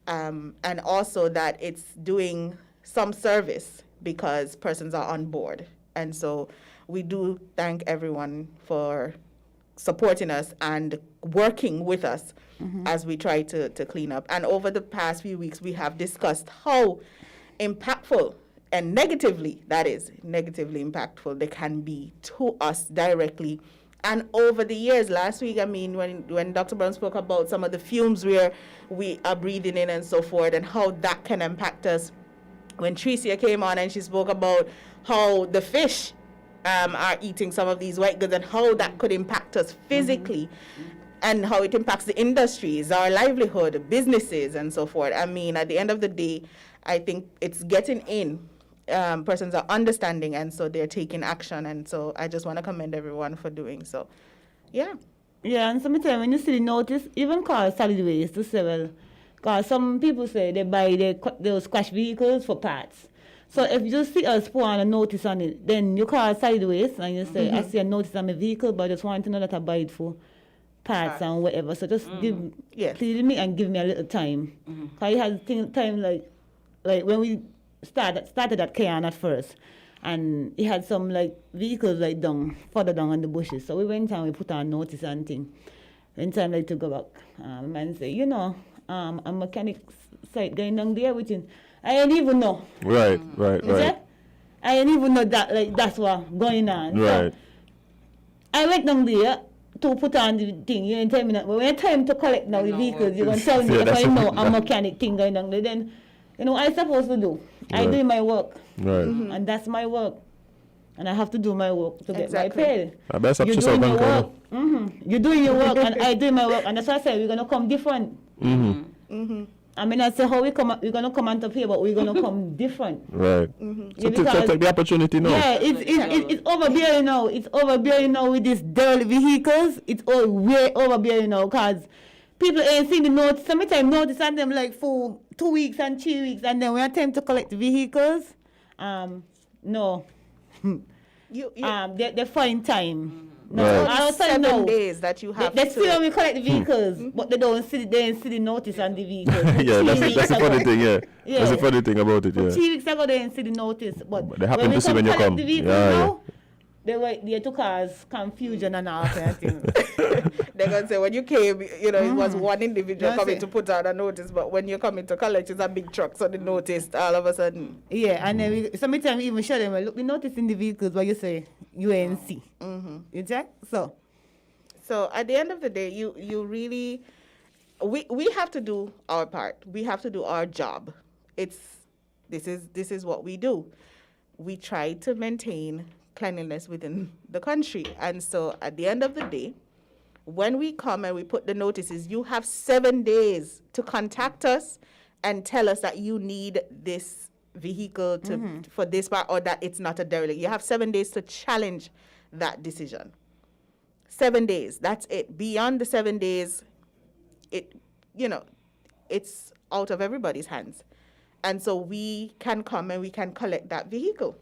and also that it's doing some service because persons are on board. And so we do thank everyone for supporting us and working with us as we try to clean up. And over the past few weeks, we have discussed how impactful and negatively impactful they can be to us directly. And over the years, last week, I mean, when Dr. Browne spoke about some of the fumes where we are breathing in and so forth, and how that can impact us, when Tricia came on and she spoke about how the fish are eating some of these white goods and how that could impact us physically, and how it impacts the industries, our livelihood, businesses, and so forth. I mean, at the end of the day, I think it's getting in. Persons are understanding, and so they're taking action. And so I just want to commend everyone for doing so. Yeah. yeah, and sometimes when you see the notice, even call solid waste to say, well, because some people say they buy those crash vehicles for parts. So if you just see us put on a notice on it, then you call solid waste and you say, I see a notice on my vehicle, but I just want to know that I buy it for parts and whatever. So just please me and give me a little time. Because you had time like when we started at Kevon at first, and he had some like vehicles like further down in the bushes. So we went and we put on notice and thing. When time like to go back, man say, a mechanic site going down there with him. I didn't even know. Right. I didn't even know that that's what going on. Right. So I went down there to put on the thing. You didn't tell me that. But when it's time to collect now the vehicles, you're going to tell me if I know a mechanic thing going down there. Then, I supposed to do. I do my work. Right. And that's my work. And I have to do my work to get my pay. I best have You're to doing start your work. You're doing your work and I do my work. And that's why I said we're going to come different. I mean, I say how we're going to come on top here, but we're going to come different. Right. So take the opportunity now. Yeah, it's overbearing now. It's overbearing now with these derelict vehicles. It's all way overbearing now because people ain't seen the notice. Sometimes notice on them like for 2 weeks and 3 weeks, and then when it's time to collect the vehicles, no. They find time. No, Right. 7 days that you have they to. still only collect the vehicles, but they don't see the notice on the vehicles. Yeah, that's the funny thing, yeah. Yeah. That's the funny thing about it, yeah. 3 weeks ago they didn't see the notice, but they happen to see when you collect come. the vehicles now, they were there to cause confusion and all kind of things. They're going to say, when you came, it was one individual coming to put out a notice, but when you're coming to collect, it's a big truck, so they noticed all of a sudden. Yeah, and then sometimes we even show them, look, we notice in the vehicles what you say, UNC. You check? So at the end of the day, you really, we have to do our part. We have to do our job. This is what we do. We try to maintain cleanliness within the country. And so at the end of the day, when we come and we put the notices, you have 7 days to contact us and tell us that you need this vehicle for this part, or that it's not a derelict. You have 7 days to challenge that decision. 7 days, that's it. Beyond the 7 days, it's out of everybody's hands. And so we can come and we can collect that vehicle.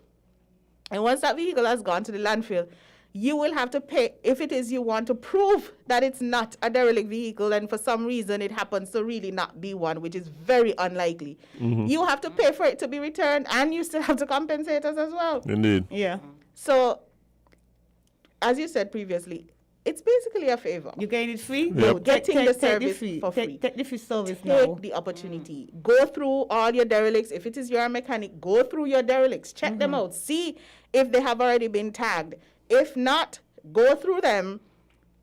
And once that vehicle has gone to the landfill, you will have to pay, if it is you want to prove that it's not a derelict vehicle and for some reason it happens to really not be one, which is very unlikely. You have to pay for it to be returned, and you still have to compensate us as well. Indeed. Yeah. So, as you said previously, it's basically a favor. You getting it free? Yep. You're getting the service for free. free. Take the free service Take now. the opportunity. Go through all your derelicts. If it is your mechanic, go through your derelicts. Check them out. See if they have already been tagged. If not, go through them.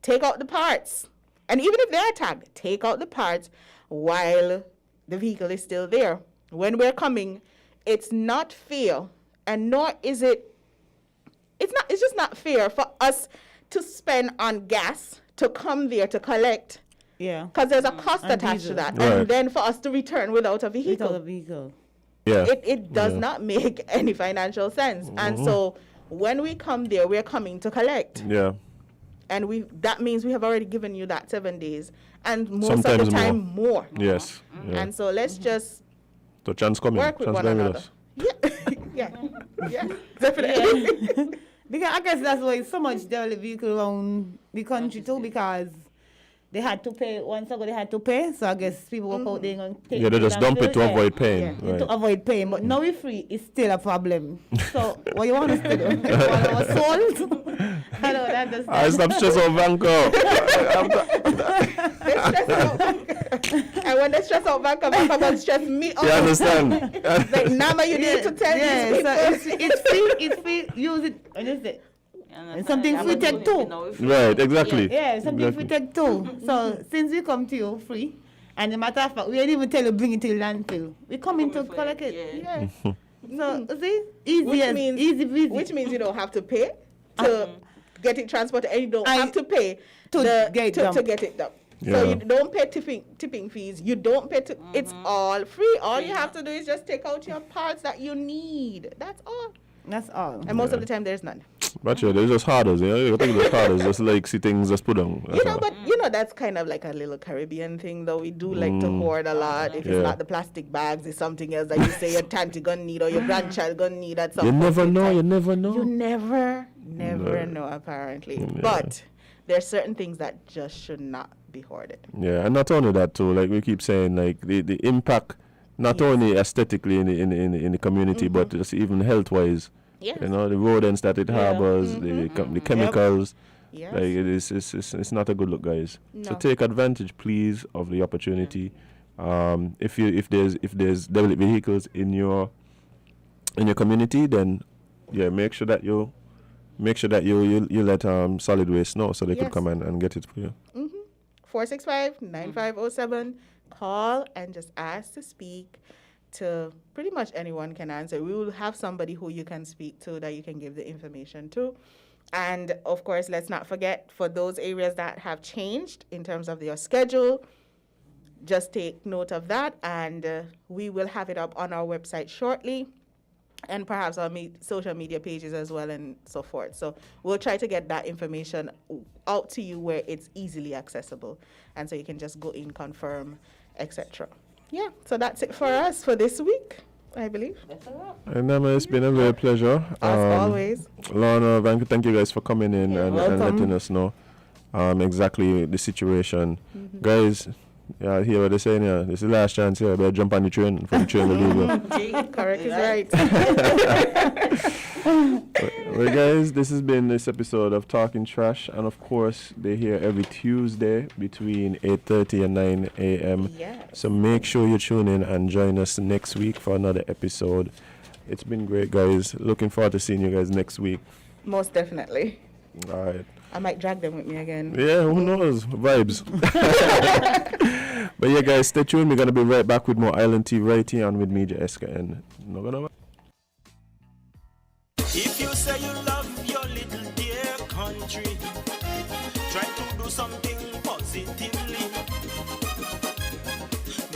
Take out the parts. And even if they are tagged, take out the parts while the vehicle is still there. When we're coming, it's not fair, and nor is it it's just not fair for us to spend on gas to come there to collect. Yeah. Because there's a cost And attached to diesel. that. Right. And then for us to return without a vehicle. Without a vehicle. Yeah. It does not make any financial sense. And so when we come there, we're coming to collect. Yeah. And that means we have already given you that 7 days. And most of Sometimes the time, more. Yes. Yeah. And so let's just So chance coming. work with Chance one going with another. us. Yeah. yeah. Definitely. Because I guess that's why so much daily vehicle around the country too, because they had to pay, once ago they had to pay, so I guess people work out there and take Yeah, they just dump it to landfill, avoid paying. Yeah. Right. to avoid paying, but now we're free, it's still a problem. So what you want us to do? You want our souls? I don't understand. I stop stress on Vanco. And when they stress out Vanco will stress me out. You understand? Like, Nama, you need to tell Yeah, these so people. it's free, use it, what is it? And something free take too. Right, exactly. Yeah, something Exactly. free take too. So since we come to you free, and the matter of fact, we didn't even tell you bring it to the landfill. We come in to collect it. Yeah. So see, easy busy. Which means you don't have to pay to get it transported, and you don't have to pay to get it done. to get it done. Yeah. So you don't pay tipping fees. You don't pay. It's all free. All you have to do is just take out your parts that you need. That's all. That's all. And most of the time, there's none. But yeah, there's just harders, you know. You think there's harders, just like see things just put down. That's all. But that's kind of like a little Caribbean thing, though. We do like to hoard a lot. If Yeah. it's not the plastic bags, it's something else that you say your tante gonna need or your grandchild gonna need at some You point never in know. time. You never know. You never know, apparently. But there's certain things that just should not be hoarded. Yeah, and not only that too. Like we keep saying, like the impact, not only aesthetically in the community, but just even health wise. Yes. You know, the rodents that it harbors, the chemicals. Yes. Like it's not a good look, guys. So No. take advantage, please, of the opportunity. If there's developed vehicles in your community, then make sure that you let solid waste know so they could Yes. come and get it for you. 465-9507. Call and just ask to speak to pretty much anyone can answer. We will have somebody who you can speak to that you can give the information to. And of course, let's not forget, for those areas that have changed in terms of their schedule, just take note of that, and we will have it up on our website shortly, and perhaps our social media pages as well, and so forth. So we'll try to get that information out to you where it's easily accessible, and so you can just go in, confirm, etc. Yeah, so that's it for us for this week, I believe. And it's been a real pleasure. As always. Lorna, thank you guys for coming in and letting us know exactly the situation. Guys, yeah, hear what they're saying here. This is the last chance here. Better jump on the train for the train to leave. Correct is right. Well, guys, this has been this episode of Talking Trash, and of course, they're here every Tuesday between 8:30 and 9 a.m. Yes. So make sure you tune in and join us next week for another episode. It's been great, guys. Looking forward to seeing you guys next week. Most definitely. All right. I might drag them with me again. Yeah, who knows? Vibes. But yeah, guys, stay tuned. We're going to be right back with more Island Tea right here on WINNMedia SKN. No gonna. If you say you love your little dear country, try to do something positively.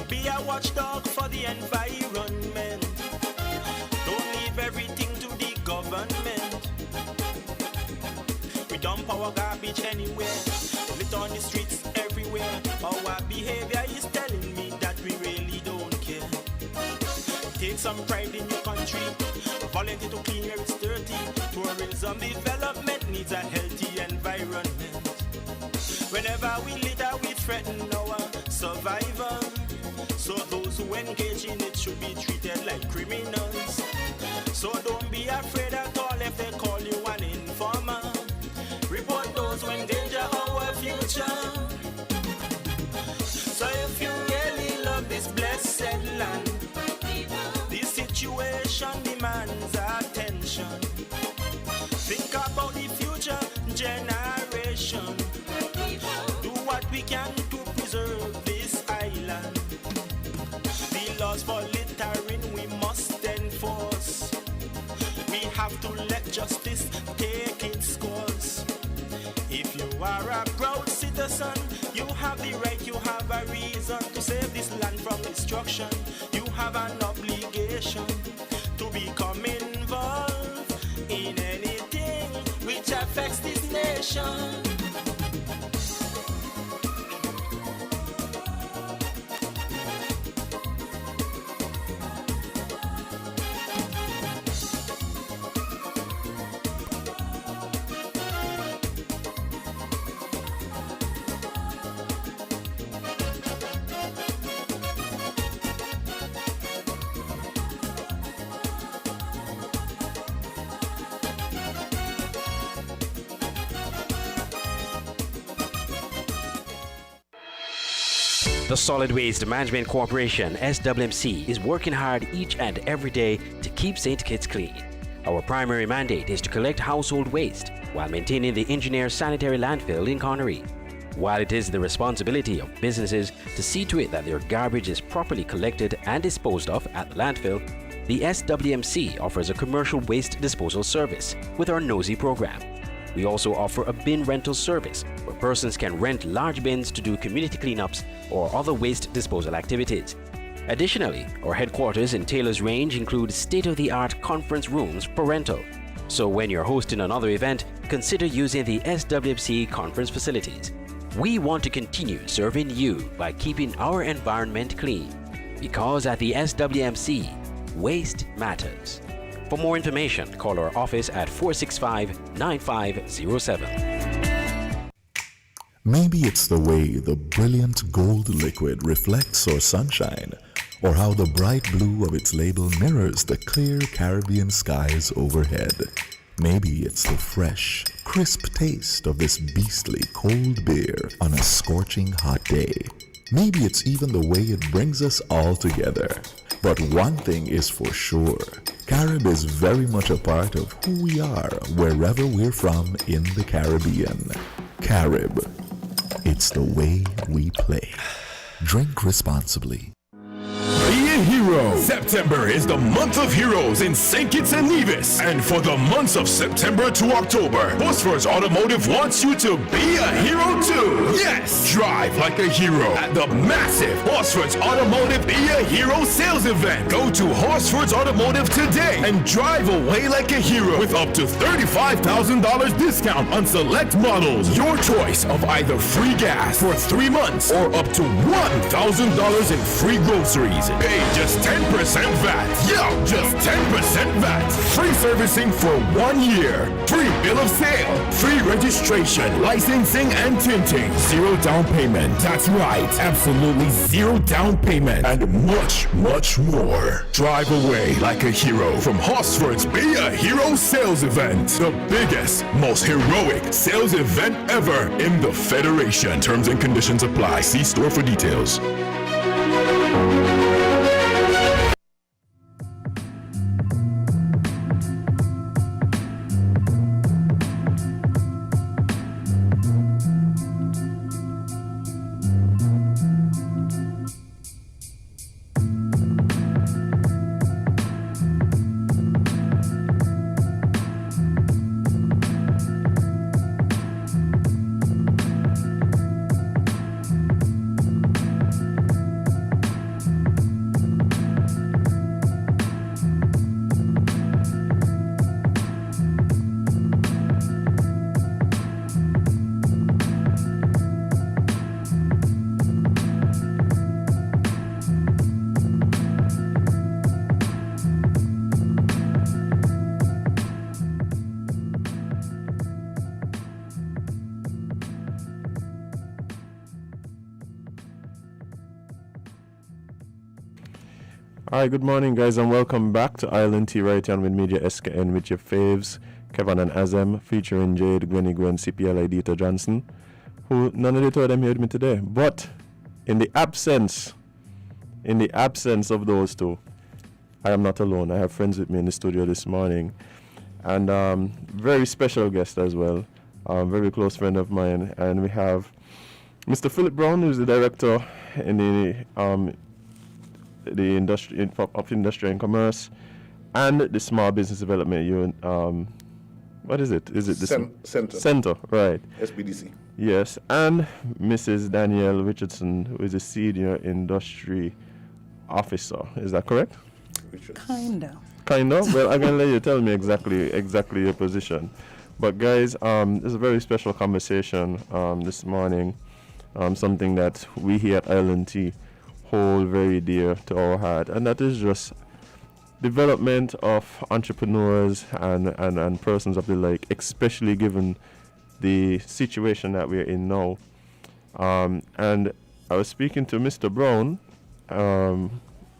Be a watchdog for the environment. Don't leave everything to the government. We dump our garbage anywhere, lit on the streets everywhere. Our behavior is telling me that we really don't care. Take some pride in your country. Volunteer to clean where it's dirty. Tourism development needs a healthy environment. Whenever we litter, we threaten our survival. So those who engage in it should be treated like criminals. So don't be afraid at all if they call you an informer. Report those who endanger our future. So if you really love this blessed land, this situation demands attention. Think about the future generation. Do what we can to preserve this island. The laws for littering we must enforce. We have to let justice take have the right, you have a reason to save this land from destruction. You have an obligation to become involved in anything which affects this nation. The Solid Waste Management Corporation, SWMC, is working hard each and every day to keep St. Kitts clean. Our primary mandate is to collect household waste while maintaining the engineer sanitary landfill in Connery. While it is the responsibility of businesses to see to it that their garbage is properly collected and disposed of at the landfill, the SWMC offers a commercial waste disposal service with our NOSI program. We also offer a bin rental service where persons can rent large bins to do community cleanups or other waste disposal activities. Additionally, our headquarters in Taylor's Range include state-of-the-art conference rooms for rental. So when you're hosting another event, consider using the SWMC conference facilities. We want to continue serving you by keeping our environment clean, because at the SWMC, waste matters. For more information, call our office at 465-9507. Maybe it's the way the brilliant gold liquid reflects our sunshine, or how the bright blue of its label mirrors the clear Caribbean skies overhead. Maybe it's the fresh, crisp taste of this beastly cold beer on a scorching hot day. Maybe it's even the way it brings us all together. But one thing is for sure, Carib is very much a part of who we are wherever we're from in the Caribbean. Carib, it's the way we play. Drink responsibly. Be a hero. September is the month of heroes in St. Kitts and Nevis. And for the months of September to October, Phosphorus Automotive wants you to be a hero too. Yes! Drive like a hero at the massive Phosphorus Automotive Be a Hero sales event. Go to Phosphorus Automotive today and drive away like a hero with up to $35,000 discount on select models. Your choice of either free gas for 3 months or up to $1,000 in free groceries. Pay just 10% VAT. Yo, just 10% VAT. Free servicing for 1 year. Free bill of sale. Free registration, licensing, and tinting. 0 down payment. That's right. Absolutely 0 down payment. And much, much more. Drive away like a hero from Hosford's Be a Hero sales event. The biggest, most heroic sales event ever in the Federation. Terms and conditions apply. See store for details. Hi, good morning, guys, and welcome back to Island Tea right here on WINNMedia SKN with your faves, Kevon and Azem, featuring Jade, Gwen, CPL, Dita Johnson, who none of the two of them here with me today. But in the absence of those two, I am not alone. I have friends with me in the studio this morning, and very special guest as well, very close friend of mine, and we have Mr. Philip Browne, who's the director in the industry of industry and commerce and the small business development What is it? Is it the Center. Center, right? SBDC. Yes, and Mrs. Daniele Richardson, who is a senior industry officer. Is that correct? Kinda. Well, I can let you tell me exactly your position. But guys, there's a very special conversation this morning. Something that we here at ILNT hold very dear to our heart, and that is just development of entrepreneurs and persons of the like, especially given the situation that we're in now. And I was speaking to Mr. Browne,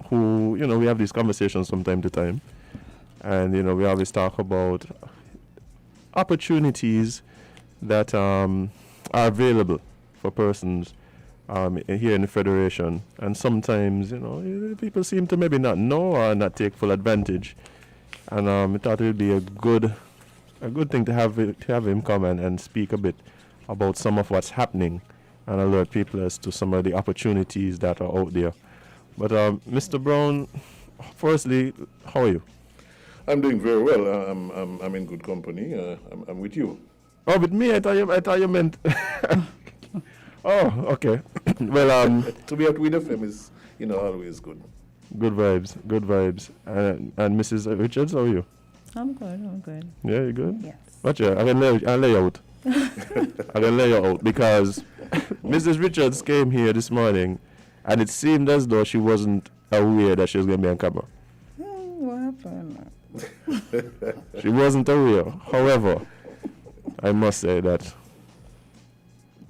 who, we have these conversations from time to time. And, we always talk about opportunities that are available for persons here in the Federation. And sometimes, people seem to maybe not know or not take full advantage. And I thought it would be a good thing to have him come and speak a bit about some of what's happening and alert people as to some of the opportunities that are out there. But Mr. Browne, firstly, how are you? I'm doing very well. I'm in good company. I'm with you. Oh, with me? I thought you meant. Oh, okay. Well, to be at WINNMedia is, always good. Good vibes. And Mrs. Richards, how are you? I'm good. Yeah, you good? Yes. Watch it. I'll lay you out. I can lay you out because Mrs. Richards came here this morning, and it seemed as though she wasn't aware that she was going to be on camera. What happened? She wasn't aware. However, I must say that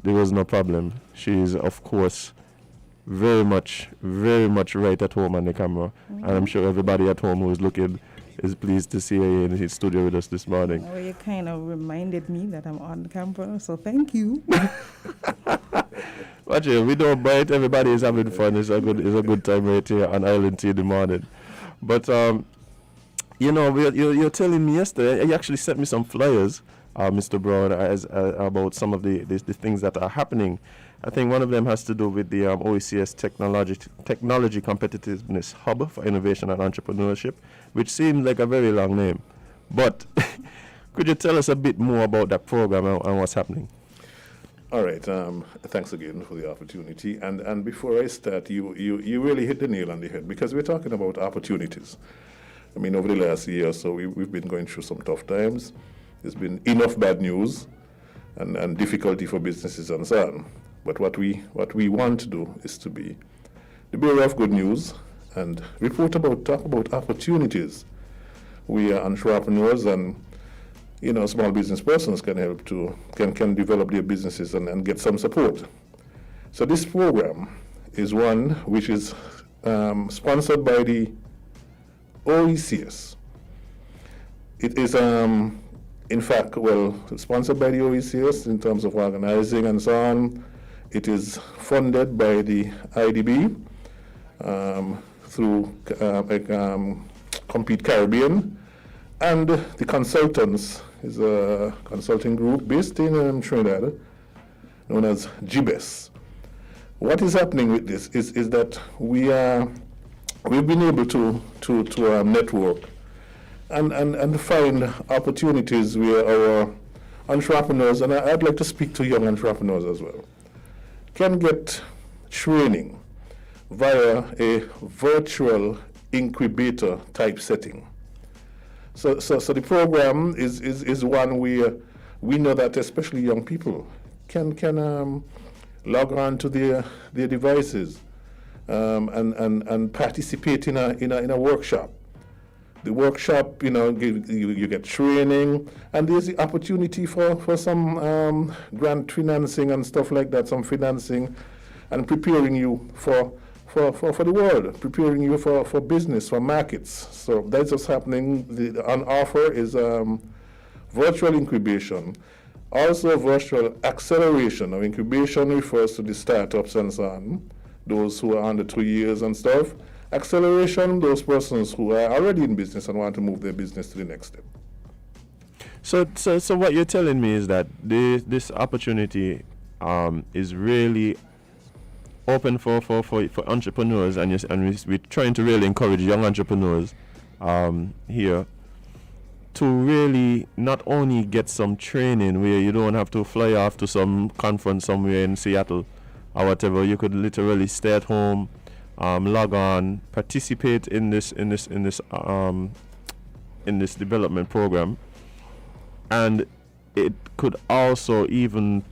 there was no problem. She is, of course, very much right at home on the camera. And I'm sure everybody at home who is looking is pleased to see her in his studio with us this morning. Well, you kind of reminded me that I'm on camera, so thank you. Watch it, we don't bite. Everybody is having fun. It's a good time right here on Island Tea in the morning. But you're telling me yesterday. You actually sent me some flyers, Mr. Browne, about some of the things that are happening. I think one of them has to do with the OECS Technology Competitiveness Hub for Innovation and Entrepreneurship, which seems like a very long name. But could you tell us a bit more about that program and what's happening? All right. Thanks again for the opportunity. And before I start, you really hit the nail on the head, because we're talking about opportunities. I mean, over the last year or so, we've been going through some tough times. There's been enough bad news and difficulty for businesses and so on. But what we want to do is to be the bearer of good news and talk about opportunities. We are entrepreneurs, and small business persons can help can develop their businesses and get some support. So this program is one which is sponsored by the OECS. It is in fact sponsored by the OECS in terms of organizing and so on. It is funded by the IDB through Compete Caribbean, and the consultants is a consulting group based in Trinidad known as GBES. What is happening with this is that we've been able to network and find opportunities where our entrepreneurs, and I'd like to speak to young entrepreneurs as well, can get training via a virtual incubator type setting. So the program is one where we know that especially young people can log on to their devices and participate in a workshop. The workshop, you get training, and there's the opportunity for some grant financing and stuff like that, some financing, and preparing you for the world, preparing you for business, for markets. So that's what's happening. On offer is virtual incubation, also virtual acceleration. Now, incubation refers to the startups and so on, those who are under 2 years and stuff. Acceleration, those persons who are already in business and want to move their business to the next step. So what you're telling me is that this opportunity is really open for entrepreneurs, and we're trying to really encourage young entrepreneurs here to really not only get some training where you don't have to fly off to some conference somewhere in Seattle or whatever. You could literally stay at home, log on, participate in this development program, and it could also even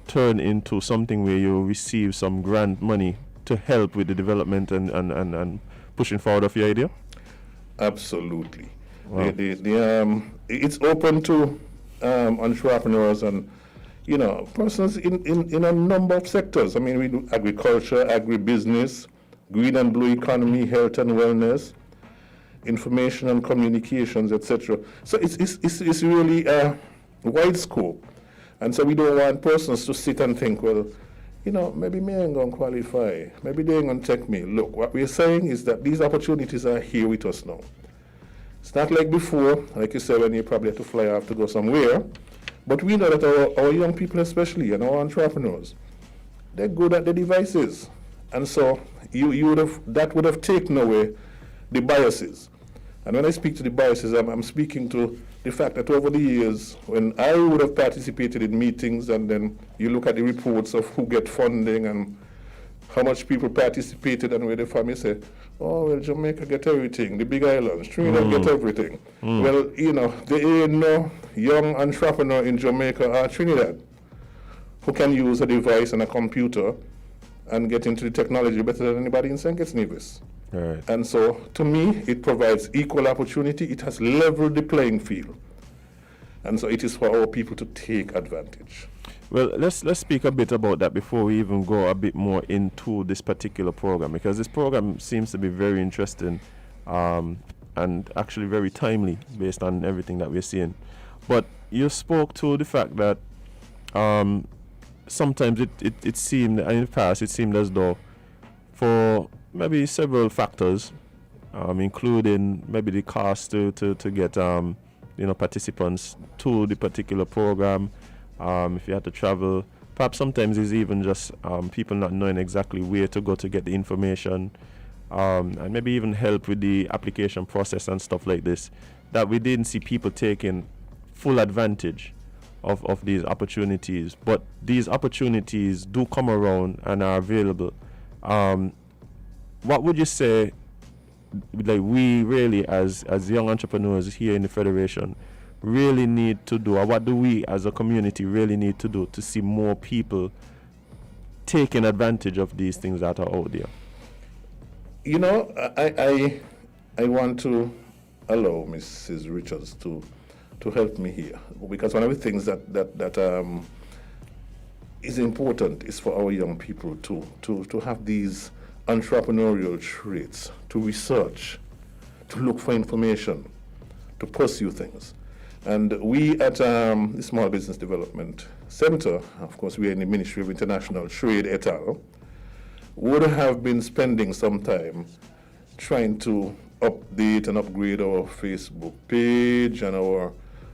turn into something where you receive some grant money to help with the development and pushing forward of your idea? Absolutely. Wow. It's open to entrepreneurs and persons in a number of sectors. I mean, we do agriculture, agribusiness, green and blue economy, health and wellness, information and communications, etc. So it's really a wide scope. And so we don't want persons to sit and think, well, maybe me ain't going to qualify. Maybe they ain't going to take me. Look, what we're saying is that these opportunities are here with us now. It's not like before, like you said, when you probably had to fly off to go somewhere. But we know that our young people especially, and our entrepreneurs, they're good at the devices. And so that would have taken away the biases. And when I speak to the biases, I'm speaking to the fact that over the years, when I would have participated in meetings, and then you look at the reports of who get funding and how much people participated, and where the family say, oh, well, Jamaica get everything, the big islands, Trinidad get everything. Well, there ain't no young entrepreneur in Jamaica or Trinidad who can use a device and a computer and get into the technology better than anybody in St. Kitts Nevis. Right. And so, to me, it provides equal opportunity. It has leveled the playing field. And so it is for our people to take advantage. Well, let's speak a bit about that before we even go a bit more into this particular program, because this program seems to be very interesting and actually very timely based on everything that we're seeing. But you spoke to the fact that sometimes it seemed, in the past, it seemed as though for maybe several factors, including maybe the cost to get participants to the particular program, if you had to travel, perhaps sometimes it's even just people not knowing exactly where to go to get the information, and maybe even help with the application process and stuff like this, that we didn't see people taking full advantage of these opportunities. But these opportunities do come around and are available. What would you say, like, we really as young entrepreneurs here in the Federation really need to do, or what do we as a community really need to do to see more people taking advantage of these things that are out there? I want to allow Mrs. Richards to help me here, because one of the things that is important is for our young people to have these entrepreneurial traits, to research, to look for information, to pursue things. And we at the Small Business Development Center, of course we are in the Ministry of International Trade et al., would have been spending some time trying to update and upgrade our Facebook page and our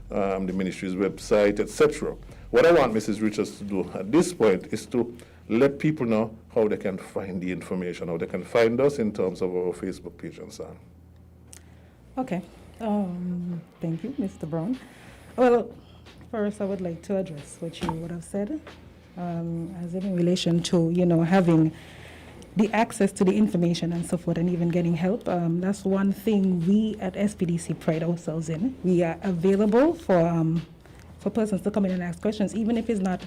the ministry's website, etc. What I want Mrs. Richards to do at this point is to let people know how they can find the information, how they can find us in terms of our Facebook page and so on. Okay. Thank you, Mr. Browne. Well, first I would like to address what you would have said, as in relation to, having the access to the information and so forth, and even getting help. That's one thing we at SBDC pride ourselves in. We are available for persons to come in and ask questions, even if it's not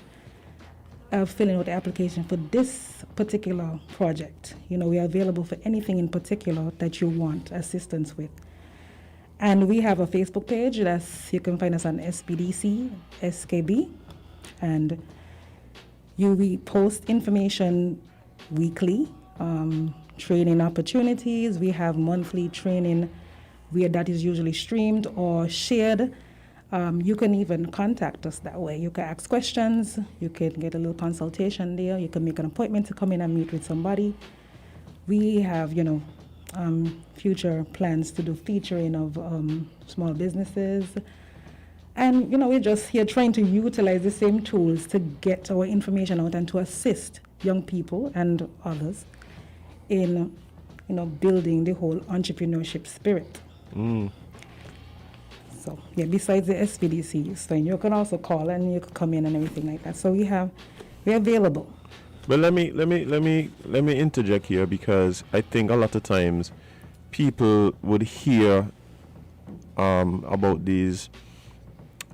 filling out the application for this particular project. We are available for anything in particular that you want assistance with. And we have a Facebook page. You can find us on SBDC, SKB, and we post information weekly, training opportunities. We have monthly training where that is usually streamed or shared. You can even contact us that way. You can ask questions. You can get a little consultation there. You can make an appointment to come in and meet with somebody. We have, future plans to do featuring of small businesses. And, we're just here trying to utilize the same tools to get our information out and to assist young people and others in, building the whole entrepreneurship spirit. So yeah, besides the SBDC, so you can also call and you can come in and everything like that. So we're available. But let me interject here, because I think a lot of times people would hear about these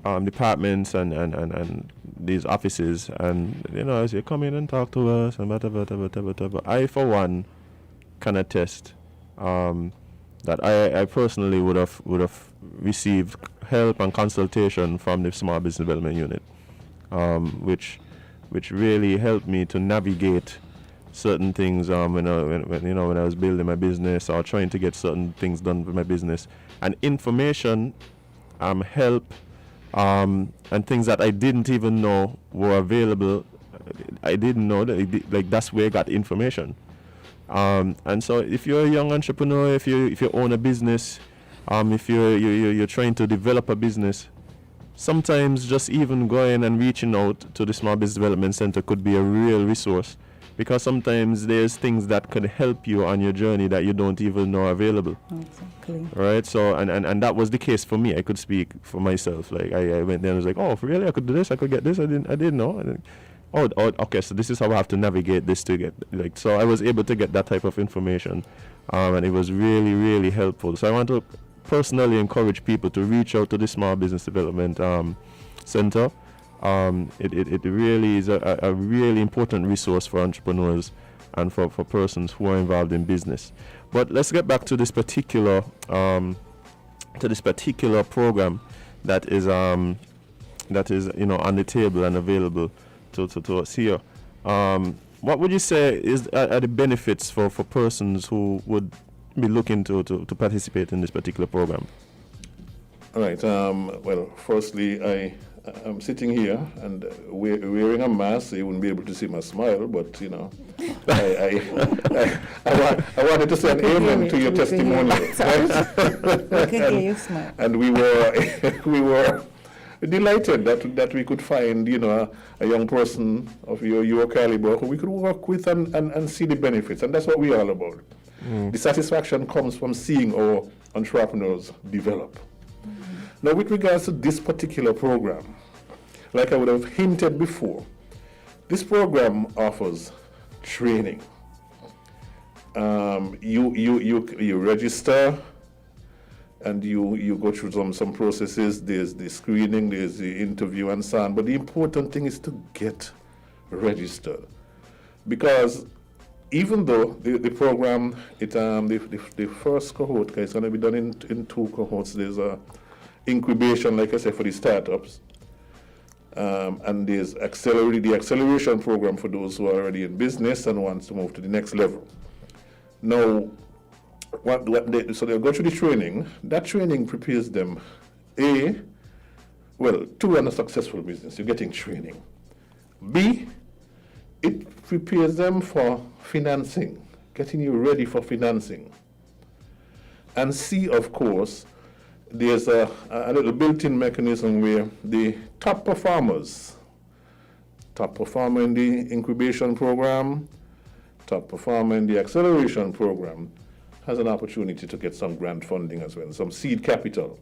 departments and these offices, and as you come in and talk to us and whatever. I for one can attest that I personally would have received help and consultation from the Small Business Development Unit, which really helped me to navigate certain things when I was building my business or trying to get certain things done with my business, and information, help, and things that I didn't even know were available. I didn't know that that's where I got information. And so if you're a young entrepreneur, if you own a business, if you're trying to develop a business, sometimes just even going and reaching out to the Small Business Development Center could be a real resource, because sometimes there's things that could help you on your journey that you don't even know are available. Exactly. Right? So and that was the case for me. I could speak for myself. Like I went there and was like, oh, really? I could do this. I could get this. I didn't know. Oh, okay. So this is how I have to navigate this to get So I was able to get that type of information, and it was really, really helpful. So I want to personally encourage people to reach out to the Small Business Development Center. It really is a really important resource for entrepreneurs and for persons who are involved in business. But let's get back to this particular program that is on the table and available to us here. What would you say are the benefits for persons who would be looking to participate in this particular program? All right. Well, firstly, I'm sitting here and wearing a mask, so you wouldn't be able to see my smile, but I wanted to say an amen to your testimonial. I can hear you smile. And we were delighted that we could find a young person of your caliber who we could work with and see the benefits, and that's what we're all about. The satisfaction comes from seeing our entrepreneurs develop. Now, with regards to this particular program, like I would have hinted before, this program offers training. You register and you go through some processes. There's the screening, there's the interview and so on. But the important thing is to get registered, because even though the program, the first cohort is going to be done in 2 cohorts. There's a incubation, like I said, for the startups, and there's the acceleration program for those who are already in business and want to move to the next level. Now, so they'll go through the training. That training prepares them, to run a successful business. You're getting training. B, it prepares them for financing, getting you ready for financing. And C, of course, there's a little built-in mechanism where the top performer in the incubation program, top performer in the acceleration program, has an opportunity to get some grant funding as well, some seed capital.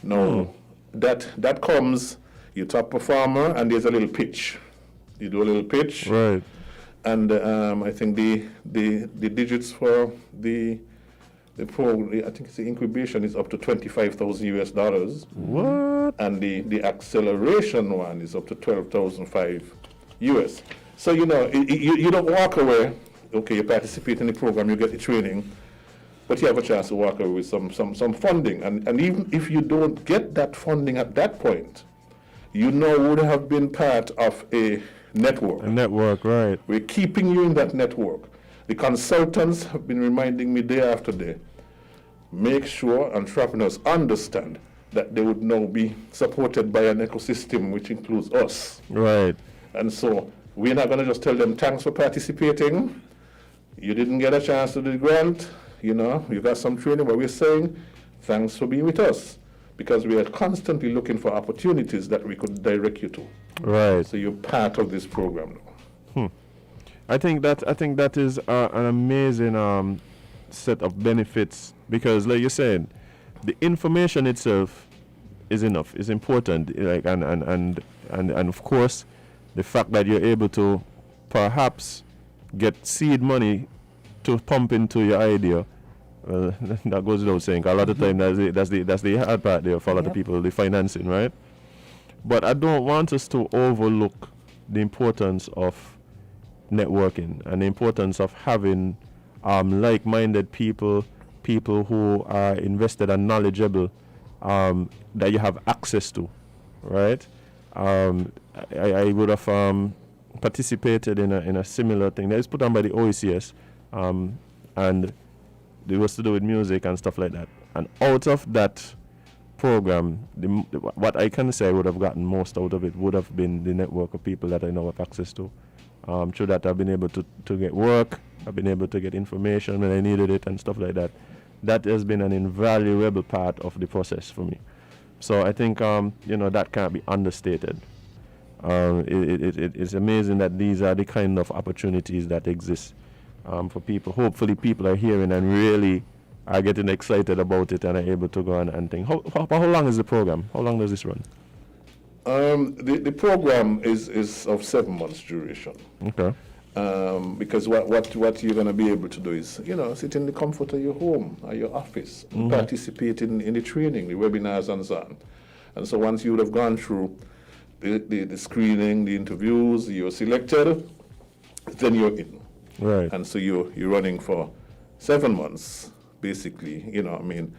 Now, that comes, your top performer, and there's a little pitch. You do a little pitch. Right. And I think the digits for the program, I think the incubation is up to $25,000 US. What? And the acceleration one is up to $12,500 US. So you don't walk away. Okay, you participate in the program, you get the training, but you have a chance to walk away with some funding. And even if you don't get that funding at that point, would have been part of a network. A network, right. We're keeping you in that network. The consultants have been reminding me day after day, make sure entrepreneurs understand that they would now be supported by an ecosystem which includes us. Right. And so we're not going to just tell them thanks for participating. You didn't get a chance to do the grant, you got some training, but we're saying thanks for being with us, because we are constantly looking for opportunities that we could direct you to. Right. So you're part of this program now. I think that is an amazing set of benefits, because like you said, the information itself is enough. It's important. Like and of course, the fact that you're able to perhaps get seed money to pump into your idea. Well, that goes without saying. A lot of time that's the hard part there for a lot of people, the financing, right? But I don't want us to overlook the importance of networking and the importance of having like-minded people who are invested and knowledgeable that you have access to, right? I would have participated in a similar thing that is put on by the OECS, and it was to do with music and stuff like that. And out of that program, what I can say I would have gotten most out of it would have been the network of people that I now have access to. Through that, I've been able to get work, I've been able to get information when I needed it and stuff like that. That has been an invaluable part of the process for me. So I think that can't be understated. It's amazing that these are the kind of opportunities that exist for people. Hopefully people are hearing and really are getting excited about it and are able to go on and think. How long is the program? How long does this run? The program is of 7 months duration. Okay. Because what you're going to be able to do is, sit in the comfort of your home or your office, and participate in the training, the webinars and so on. And so once you would have gone through the screening, the interviews, you're selected, then you're in. Right. And so you're running for 7 months, basically, and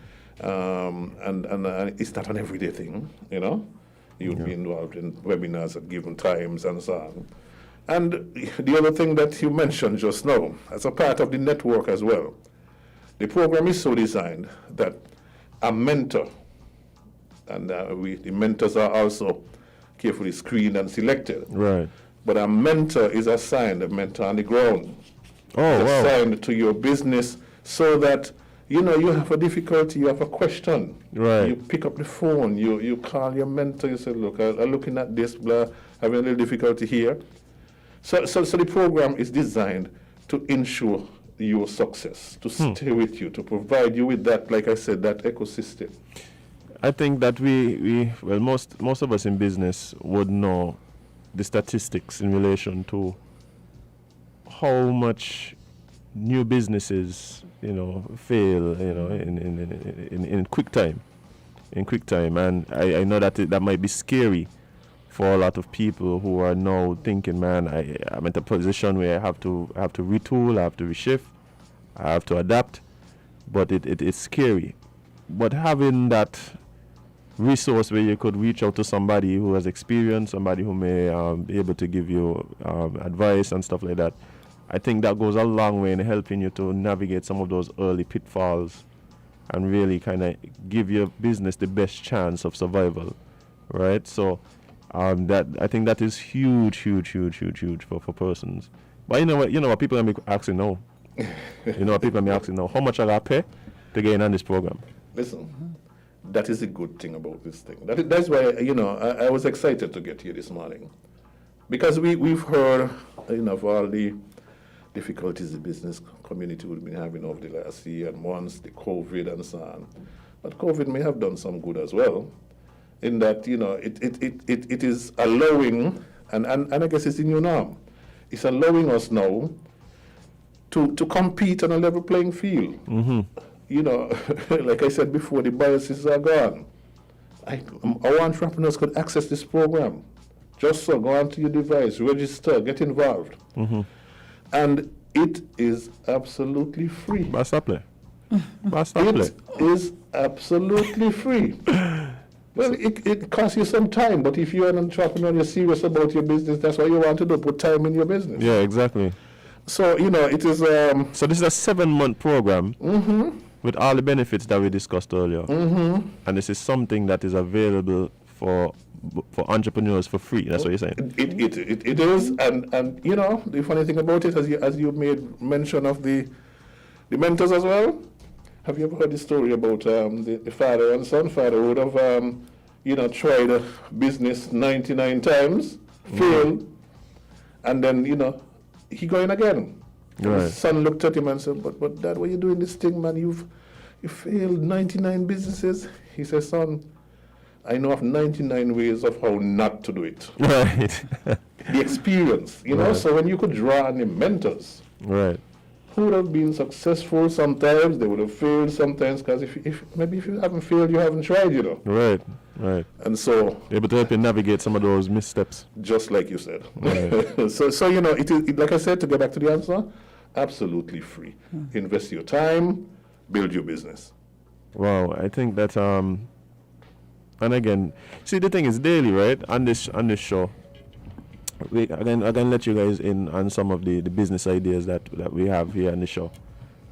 it's not an everyday thing, You'd be involved in webinars at given times and so on. And the other thing that you mentioned just now, as a part of the network as well, the program is so designed that a mentor, and the mentors are also carefully screened and selected. Right. But a mentor is assigned, a mentor on the ground. Oh, wow. Assigned to your business so that, you have a difficulty, you have a question. Right. You pick up the phone, you call your mentor, you say, look, I'm looking at this, blah, having a little difficulty here. So the program is designed to ensure your success, to stay with you, to provide you with that, like I said, that ecosystem. I think that most of us in business would know the statistics in relation to how much new businesses, fail, in quick time. And I know that that might be scary for a lot of people who are now thinking, man, I'm at a position where I have to retool, I have to reshift, I have to adapt, but it's scary. But having that resource where you could reach out to somebody who has experience, somebody who may be able to give you advice and stuff like that, I think that goes a long way in helping you to navigate some of those early pitfalls and really kind of give your business the best chance of survival, right? So that I think that is huge for persons. But you know what people are asking now. How much I got pay to get in on this program? Listen, that is a good thing about this thing. That's why I was excited to get here this morning, because we've heard of all the difficulties the business community would be having over the last year and months, the COVID and so on. But COVID may have done some good as well, in that it is allowing, and I guess it's the new norm. It's allowing us now to compete on a level playing field. Like I said before, the biases are gone. Our entrepreneurs could access this program. Just so, go onto your device, register, get involved. And it is absolutely free. It is absolutely free. Well, it costs you some time, but if you're an entrepreneur, you're serious about your business, that's what you want to do, put time in your business. Yeah, exactly. So, it is... So this is a 7-month program with all the benefits that we discussed earlier. And this is something that is available for entrepreneurs for free. That's what you're saying. It is, and the funny thing about it, as you made mention of the mentors as well. Have you ever heard the story about the father and son? Father would have tried a business 99 times, failed, and then he going again. Right. His son looked at him and said, "But Dad, what are you doing this thing, man? You failed 99 businesses." He says, "Son, I know of 99 ways of how not to do it. Right. The experience, you know, Right. so when you could draw on the mentors, Right. who would have been successful sometimes, they would have failed sometimes, because if you haven't failed, you haven't tried, you know. Right. Right. And so, Able to help you navigate some of those missteps. just like you said. Right. so you know, like I said, to get back to the answer, absolutely free. Invest your time, build your business. Wow, I think that and again, see the thing is daily, right? On this show, I can let you guys in on some of the business ideas that we have here on the show.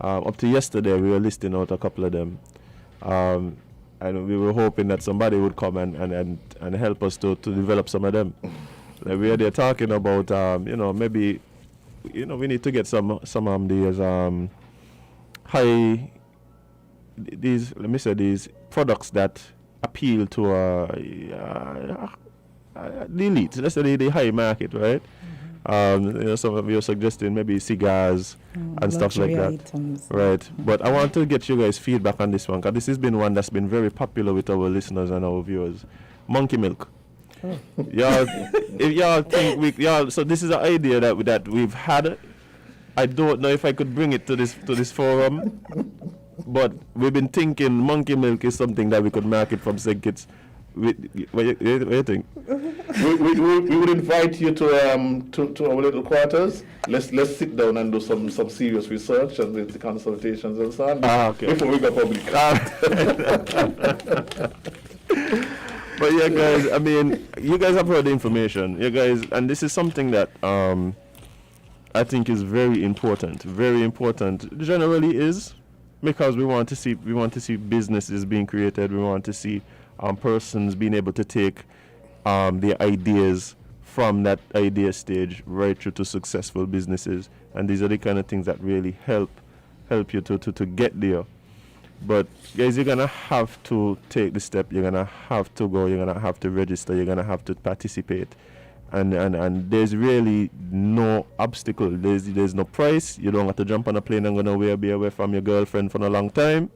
Up to yesterday, we were listing out a couple of them, and we were hoping that somebody would come and help us to develop some of them. Like we are there talking about maybe we need to get some these high these products that appeal to the elite, let's say the high market, right? Some of you are suggesting maybe cigars and stuff like that, items. right? But I want to get you guys feedback on this one, because this has been one that's been very popular with our listeners and our viewers. Monkey milk. Y'all, if y'all think so this is an idea that we've had. I don't know if I could bring it to this forum, but we've been thinking monkey milk is something that we could market from St. Kitts. What do you think? we would invite you to our little quarters. Let's sit down and do some serious research and the consultations and so on. Okay. Before we go public. But yeah, guys, I mean, you guys have heard the information. You guys, and this is something that I think is very important. Very important. Generally is because we want to see businesses being created. We want to see persons being able to take their ideas from that idea stage right through to successful businesses. And these are the kind of things that really help you to get there. But guys, you're gonna have to take the step. You're gonna have to go. You're gonna have to register. You're gonna have to participate, and there's really no obstacle. There's no price. You don't have to jump on a plane and be away from your girlfriend for a long time.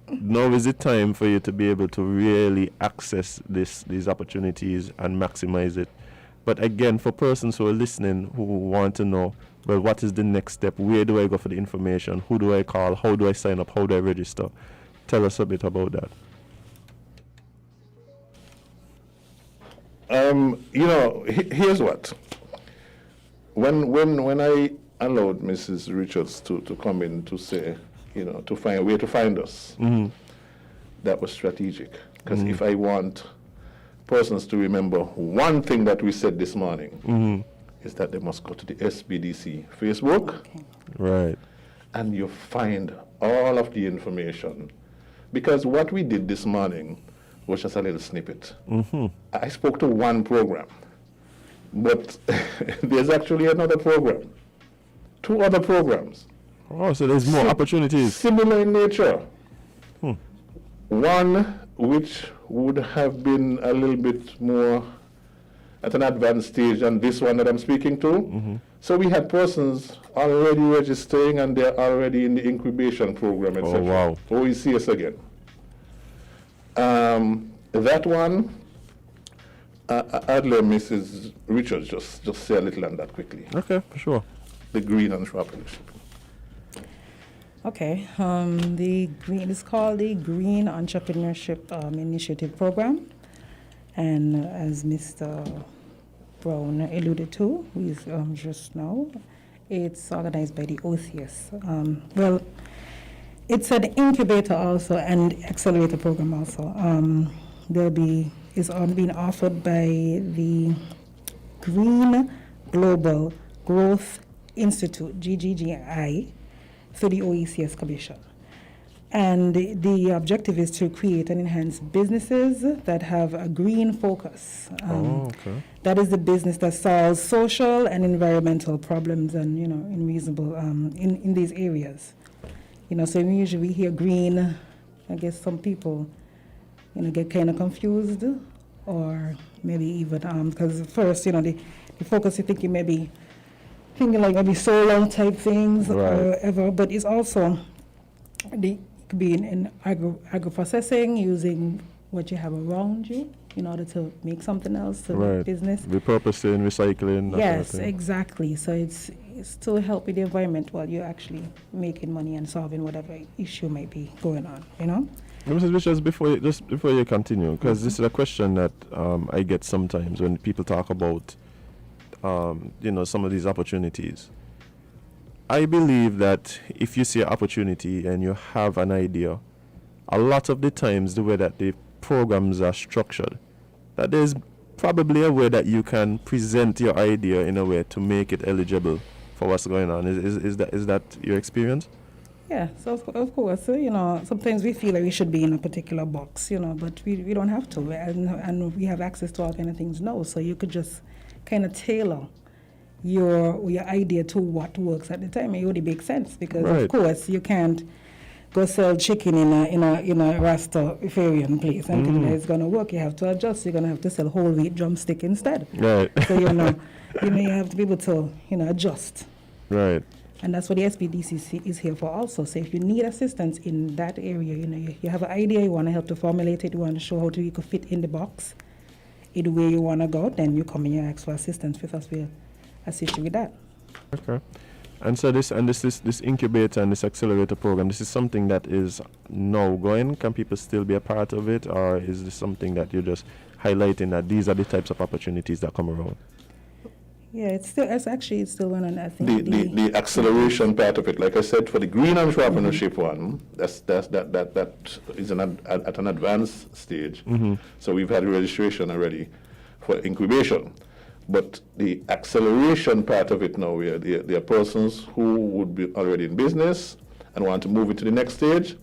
Now is the time for you to be able to really access these opportunities and maximize it. But again, for persons who are listening who want to know, well, what is the next step? Where do I go for the information? Who do I call? How do I sign up? How do I register? Tell us a bit about that. Here's what. When I allowed Mrs. Richards to come in to say, to find where to find us, that was strategic. Because if I want persons to remember one thing that we said this morning, is that they must go to the SBDC Facebook. Okay. Right. And you find all of the information. Because what we did this morning was just a little snippet. I spoke to one program, but there's actually another program, 2 other programs. Oh, so there's more opportunities. Similar in nature. One which would have been a little bit more at an advanced stage than this one that I'm speaking to. So we had persons already registering and they're already in the incubation program, etc. Oh, wow. OECS again. That one, I'd let Mrs. Richards just say a little on that quickly. Okay, for sure. The green entrepreneurship. Okay, it's called the Green Entrepreneurship Initiative Program, and as Mr. Browne alluded to, just now, it's organized by the OCS. Well, it's an incubator also and accelerator program also. It's being offered by the Green Global Growth Institute, GGGI, through the OECS Commission. And the objective is to create and enhance businesses that have a green focus. Okay. That is the business that solves social and environmental problems and, in reasonable, in these areas. So usually we hear green, I guess some people, get kind of confused, or maybe even, because first, the focus you think you may be thinking like maybe solar type things, right, or whatever, but it's also, it could be in agro processing using what you have around you in order to make something else, to Right. make business. Repurposing, recycling. that kind of Yes, thing. exactly. So it's to help with the environment while you're actually making money and solving whatever issue might be going on, you know? Mrs. Richards, before you continue, because this is a question that I get sometimes when people talk about, some of these opportunities. I believe that if you see an opportunity and you have an idea, a lot of the times the way that the programs are structured, that there's probably a way that you can present your idea in a way to make it eligible for what's going on. Is that your experience? Yeah, so of course, sometimes we feel like we should be in a particular box, but we don't have to. And we have access to all kind of things now. So you could just kind of tailor your idea to what works at the time. It would make sense because, Right. of course, you can't go sell chicken in a Rastafarian place and think that it's going to work. You have to adjust. You're going to have to sell whole wheat drumstick instead. Right. So, you have to be able to, adjust. Right. And that's what the SBDC is here for also. So if you need assistance in that area, you have an idea, you want to help to formulate it, you want to show how you could fit in the box, in where you want to go, then you come and you ask for assistance with us. We'll assist you with that. Okay. And so this incubator and this accelerator program, this is something that is now going. Can people still be a part of it, or is this something that you're just highlighting that these are the types of opportunities that come around? Yeah, it's still running. I think The acceleration part of it, like I said, for the green entrepreneurship one, that is at an advanced stage. So we've had registration already for incubation. But the acceleration part of it now, there are persons who would be already in business and want to move it to the next stage.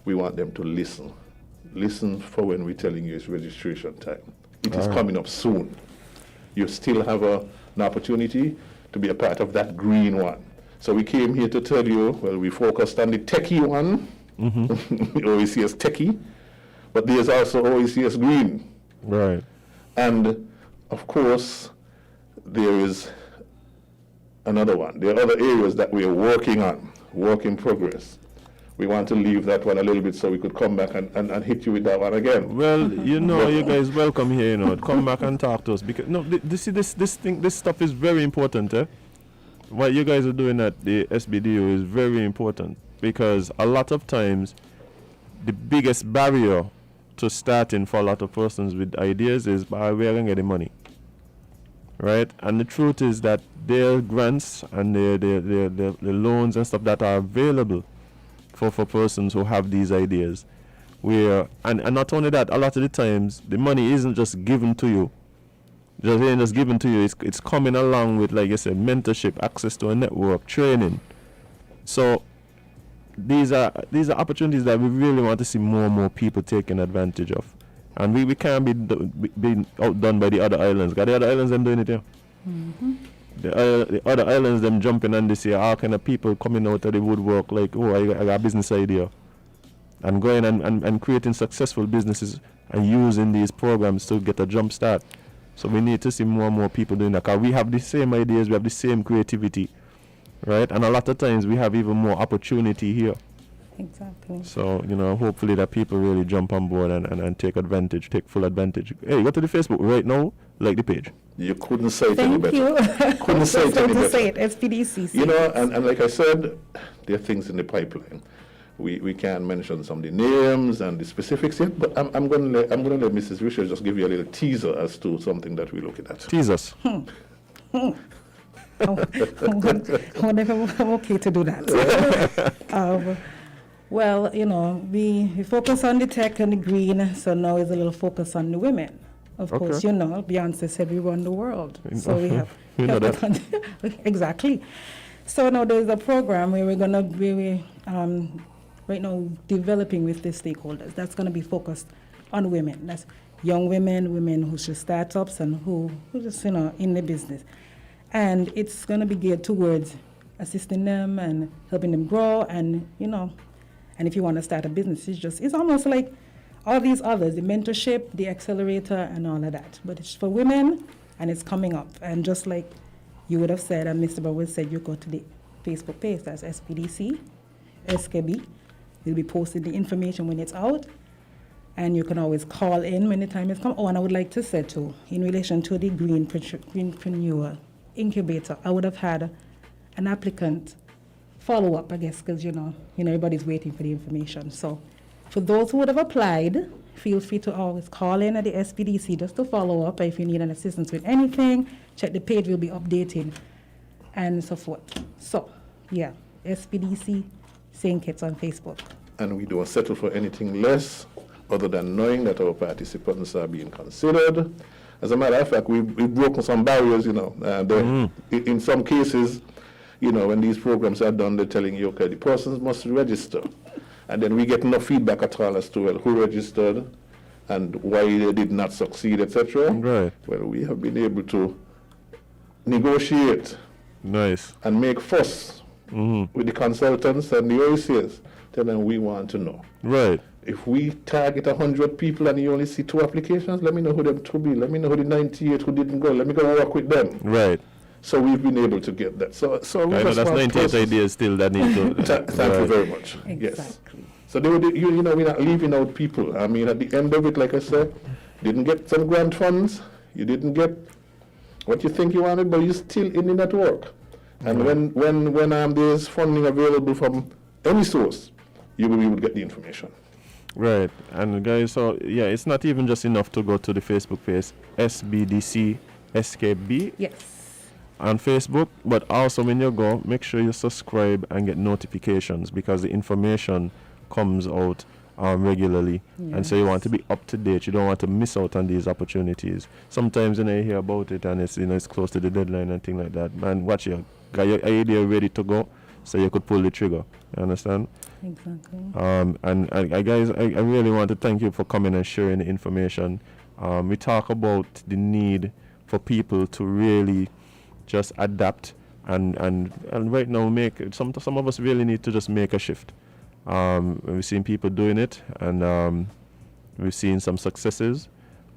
We want them to listen. Listen for when we're telling you it's registration time. It is coming up soon. You still have an opportunity to be a part of that green one. So we came here to tell you, well, we focused on the techie one, OECS techie, but there's also OECS green. Right. And of course, there is another one. There are other areas that we are working on, work in progress. We want to leave that one a little bit so we could come back and hit you with that one again. Well, you guys welcome here, come back and talk to us because this stuff is very important, eh? What you guys are doing at the SBDO is very important because a lot of times the biggest barrier to starting for a lot of persons with ideas is by where they get the money. Right? And the truth is that there are grants and the loans and stuff that are available for persons who have these ideas. And not only that, a lot of the times the money isn't just given to you. Just given to you. It's coming along with, like I said, mentorship, access to a network, training. So these are opportunities that we really want to see more and more people taking advantage of. And we can't be outdone by the other islands. Because the other islands, them doing it here. The other islands, them jumping on this year. All kind of people coming out of the woodwork like, I got a business idea. And going and creating successful businesses and using these programs to get a jump start. So we need to see more and more people doing that. Because we have the same ideas, we have the same creativity. Right? And a lot of times we have even more opportunity here. Exactly. So, hopefully that people really jump on board and take full advantage. Hey, go to the Facebook right now, like the page. You couldn't say it any Thank better. you. Couldn't say it any better. Say it, SPDC. And like I said, there are things in the pipeline. We can't mention some of the names and the specifics yet, but I'm going to let Mrs. Richards just give you a little teaser as to something that we're looking at. Teasers. Whenever I'm okay to do that. Well, we focus on the tech and the green, so now it's a little focus on the women. Of course, Beyonce said we run the world. So we have exactly. So now there's a program where we're going to be right now developing with the stakeholders. That's going to be focused on women. That's young women who should startups and who just, in the business. And it's going to be geared towards assisting them and helping them grow and, and if you want to start a business, it's almost like all these others, the mentorship, the accelerator, and all of that. But it's for women, and it's coming up. And just like you would have said, and Mr. Browne said, you go to the Facebook page, that's SPDC, SKB. They'll be posting the information when it's out. And you can always call in when the time has come. Oh, and I would like to say too, in relation to the Greenpreneur Incubator, I would have had an applicant follow up, I guess, because you know, everybody's waiting for the information. So for those who would have applied, feel free to always call in at the SBDC just to follow up. If you need an assistance with anything, check the page, we'll be updating and so forth. So, yeah, SBDC St. Kitts on Facebook. And we don't settle for anything less other than knowing that our participants are being considered. As a matter of fact, we've broken some barriers, in some cases, when these programs are done, they're telling you, okay, the persons must register. And then we get no feedback at all as to, well, who registered and why they did not succeed, etc. Right. Well, we have been able to negotiate and make fuss with the consultants and the OECs, tell them we want to know. Right. If we target 100 people and you only see 2 applications, let me know who them 2 be. Let me know who the 98 who didn't go. Let me go work with them. Right. So we've been able to get that. So I know that's 98 ideas still that need to. Thank you very much. Exactly. Yes. So we're not leaving out people. I mean, at the end of it, like I said, didn't get some grant funds. You didn't get what you think you wanted, but you're still in the network. And when there's funding available from any source, you will be able to get the information. Right. And guys, so yeah, it's not even just enough to go to the Facebook page, SBDC SKB. Yes. On Facebook, but also when you go, make sure you subscribe and get notifications because the information comes out regularly. Yes. And so you want to be up to date. You don't want to miss out on these opportunities. Sometimes when you hear about it and it's close to the deadline and things like that, man, watch you. Got your idea ready to go so you could pull the trigger. You understand? Exactly. And guys, I really want to thank you for coming and sharing the information. We talk about the need for people to really just adapt and right now some of us really need to just make a shift. We've seen people doing it and we've seen some successes,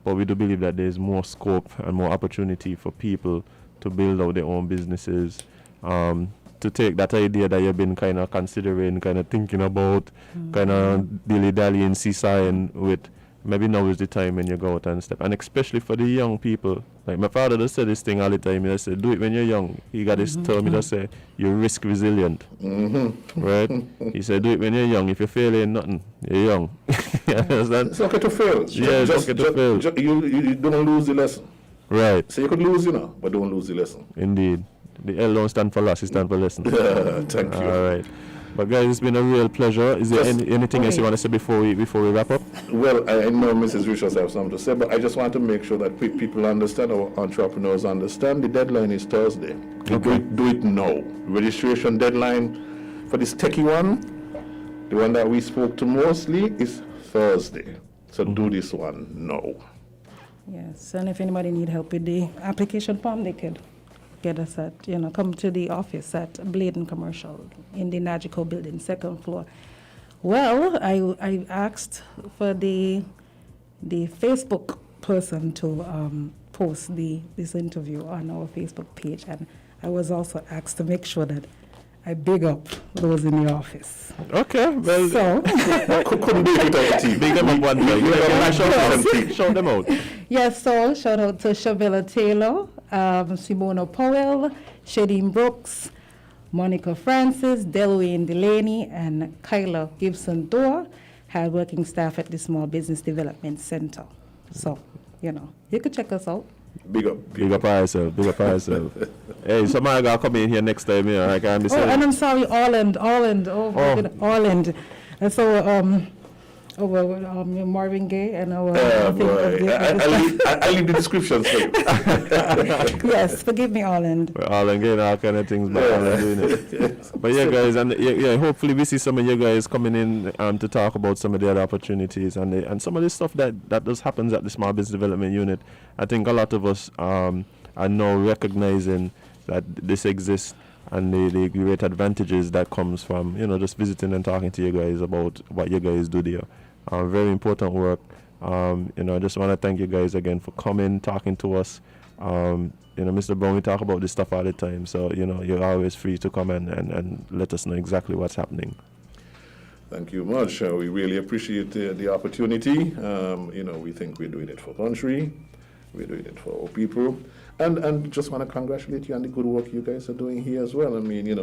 but we do believe that there's more scope and more opportunity for people to build out their own businesses, to take that idea that you've been kind of considering, kind of thinking about, kind of dilly-dallying, seesawing with. Maybe now is the time when you go out and step. And especially for the young people. Like my father does say this thing all the time. He said, do it when you're young. He got this term, he does say, you're risk resilient. Right? He said, do it when you're young. If you fail in nothing, you're young. You understand? It's okay to fail. Yeah, it's okay to fail. You don't lose the lesson. Right. So you could lose, but don't lose the lesson. Indeed. The L don't stand for loss, it stands for lesson. Thank you. All right. But guys, it's been a real pleasure. Is there anything else you want to say before we wrap up? Well, I know Mrs. Richards has something to say, but I just want to make sure that people understand, our entrepreneurs understand, the deadline is Thursday. Okay. Do it now. Registration deadline for this techie one, the one that we spoke to mostly, is Thursday. So do this one now. Yes, and if anybody need help with the application form, they could get us at, come to the office at Bladen Commercial in the Nagico building, 2nd floor. Well, I asked for the Facebook person to post this interview on our Facebook page, and I was also asked to make sure that I big up those in the office. Okay, well, so couldn't be without a team. Big them up one day. Show them out. Yes, so shout out to Shavella Taylor, Simona Powell, Shadeen Brooks, Monica Francis, Delwayne Delaney, and Kyla Gibson Dorr, hardworking staff at the Small Business Development Center. So, you could check us out. Big up. Big up ourselves. Big up ourselves. Hey, somebody got to come in here next time, I can't be saying. And I'm sorry, Orland. And so, Marvin Gaye and our. I'll leave the descriptions for you. Yes, forgive me, Orland. Orland getting all kind of things, but Orland doing it. But yeah, guys, and hopefully we see some of you guys coming in to talk about some of the other opportunities and some of the stuff that does happens at the Small Business Development Unit. I think a lot of us are now recognizing that this exists and the great advantages that comes from just visiting and talking to you guys about what you guys do there. Very important work. I just want to thank you guys again for coming, talking to us. Mr. Browne, we talk about this stuff all the time, so you're always free to come and let us know exactly what's happening. Thank you much. We really appreciate the opportunity. We think we're doing it for country. We're doing it for our people. And just want to congratulate you on the good work you guys are doing here as well. I mean,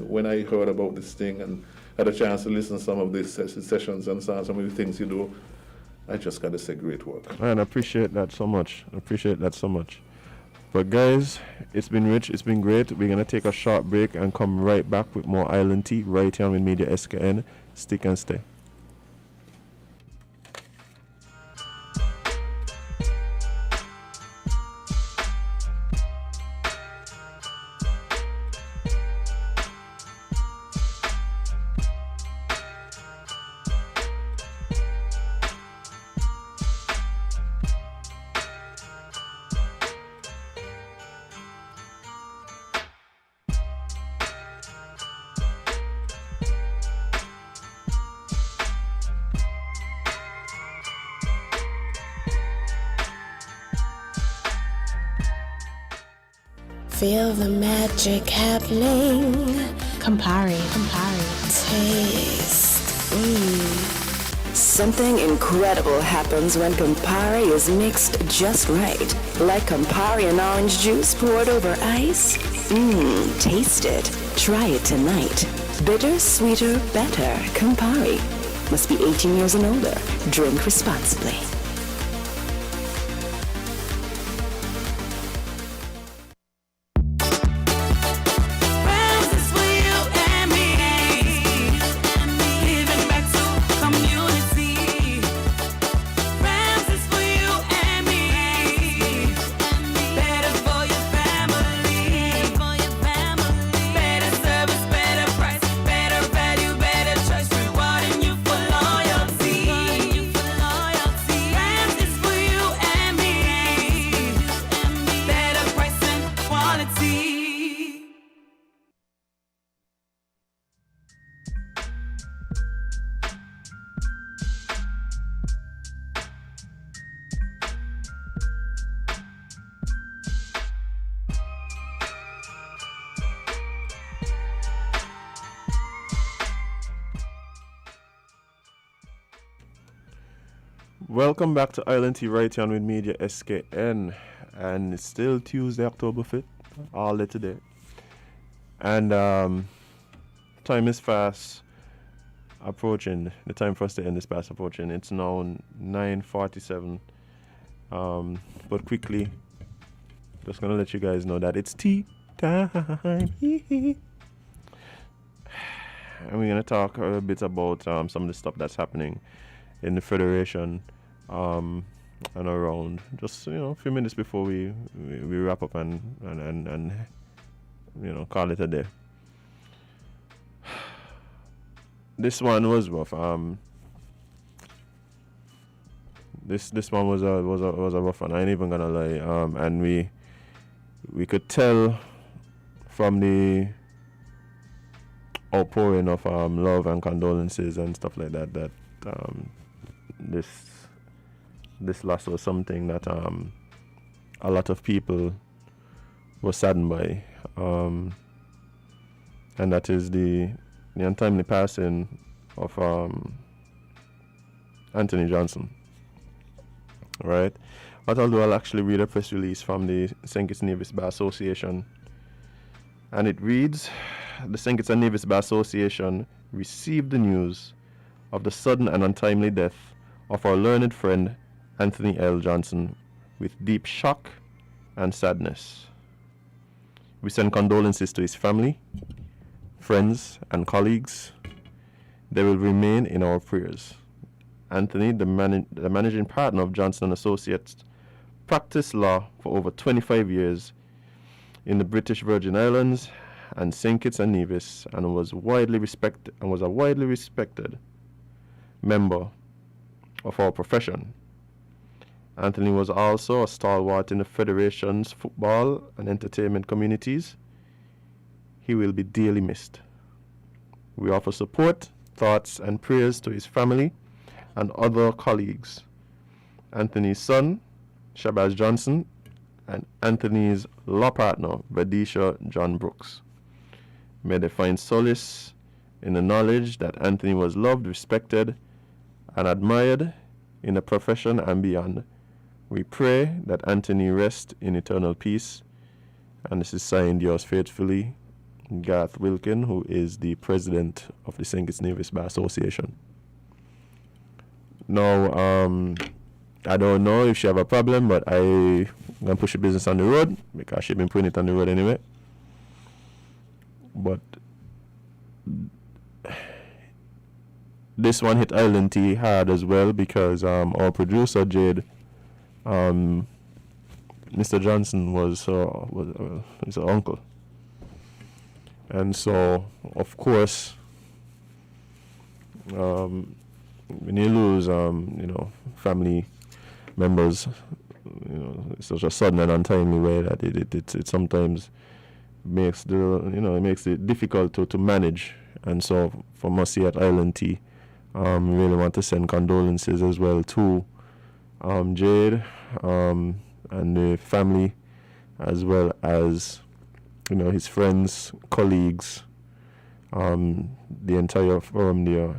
when I heard about this thing and had a chance to listen to some of these sessions and some of the things you do, I just got to say great work. Man, I appreciate that so much. But guys, it's been rich, it's been great. We're going to take a short break and come right back with more Island Tea right here on WINNMedia SKN. Stick and stay. Feel the magic happening. Campari. Taste. Something incredible happens when Campari is mixed just right. Like Campari and orange juice poured over ice. Taste it. Try it tonight. Bitter, sweeter, better. Campari. Must be 18 years and older. Drink responsibly. Welcome back to Island Tea right here on WINNMedia SKN, and it's still Tuesday, October 5th, all day today. And time is fast approaching. The time for us to end is fast approaching. It's now 9:47. But quickly, just gonna let you guys know that it's tea time. And we're gonna talk a bit about some of the stuff that's happening in the Federation and around. Just a few minutes before we wrap up and call it a day. This one was rough. This one was a rough one. I ain't even gonna lie. And we could tell from the outpouring of love and condolences and stuff like that this loss was something that a lot of people were saddened by, and that is the untimely passing of Anthony Johnson. Right? What I'll do, I'll actually read a press release from the St. Kitts and Nevis Bar Association, and it reads: the St. Kitts and Nevis Bar Association received the news of the sudden and untimely death of our learned friend Anthony L. Johnson with deep shock and sadness. We send condolences to his family, friends, and colleagues. They will remain in our prayers. Anthony, the managing partner of Johnson & Associates, practiced law for over 25 years in the British Virgin Islands and St. Kitts and Nevis, and was a widely respected member of our profession. Anthony was also a stalwart in the Federation's football and entertainment communities. He will be dearly missed. We offer support, thoughts, and prayers to his family and other colleagues. Anthony's son, Shabazz Johnson, and Anthony's law partner, Vadisha John Brooks. May they find solace in the knowledge that Anthony was loved, respected, and admired in the profession and beyond. We pray that Anthony rest in eternal peace. And this is signed yours faithfully, Garth Wilkin, who is the president of the St. Kitts Nevis Bar Association. Now, I don't know if she have a problem, but I'm going to push the business on the road because she's been putting it on the road anyway. But this one hit Island T hard as well because our producer, Jade, Mr. Johnson was his uncle. And so, of course, when you lose, family members, in such a sudden and untimely way that it sometimes makes it makes it difficult to manage. And so, from us here at Island T, we really want to send condolences as well to Jade and the family, as well as his friends, colleagues, the entire firm there,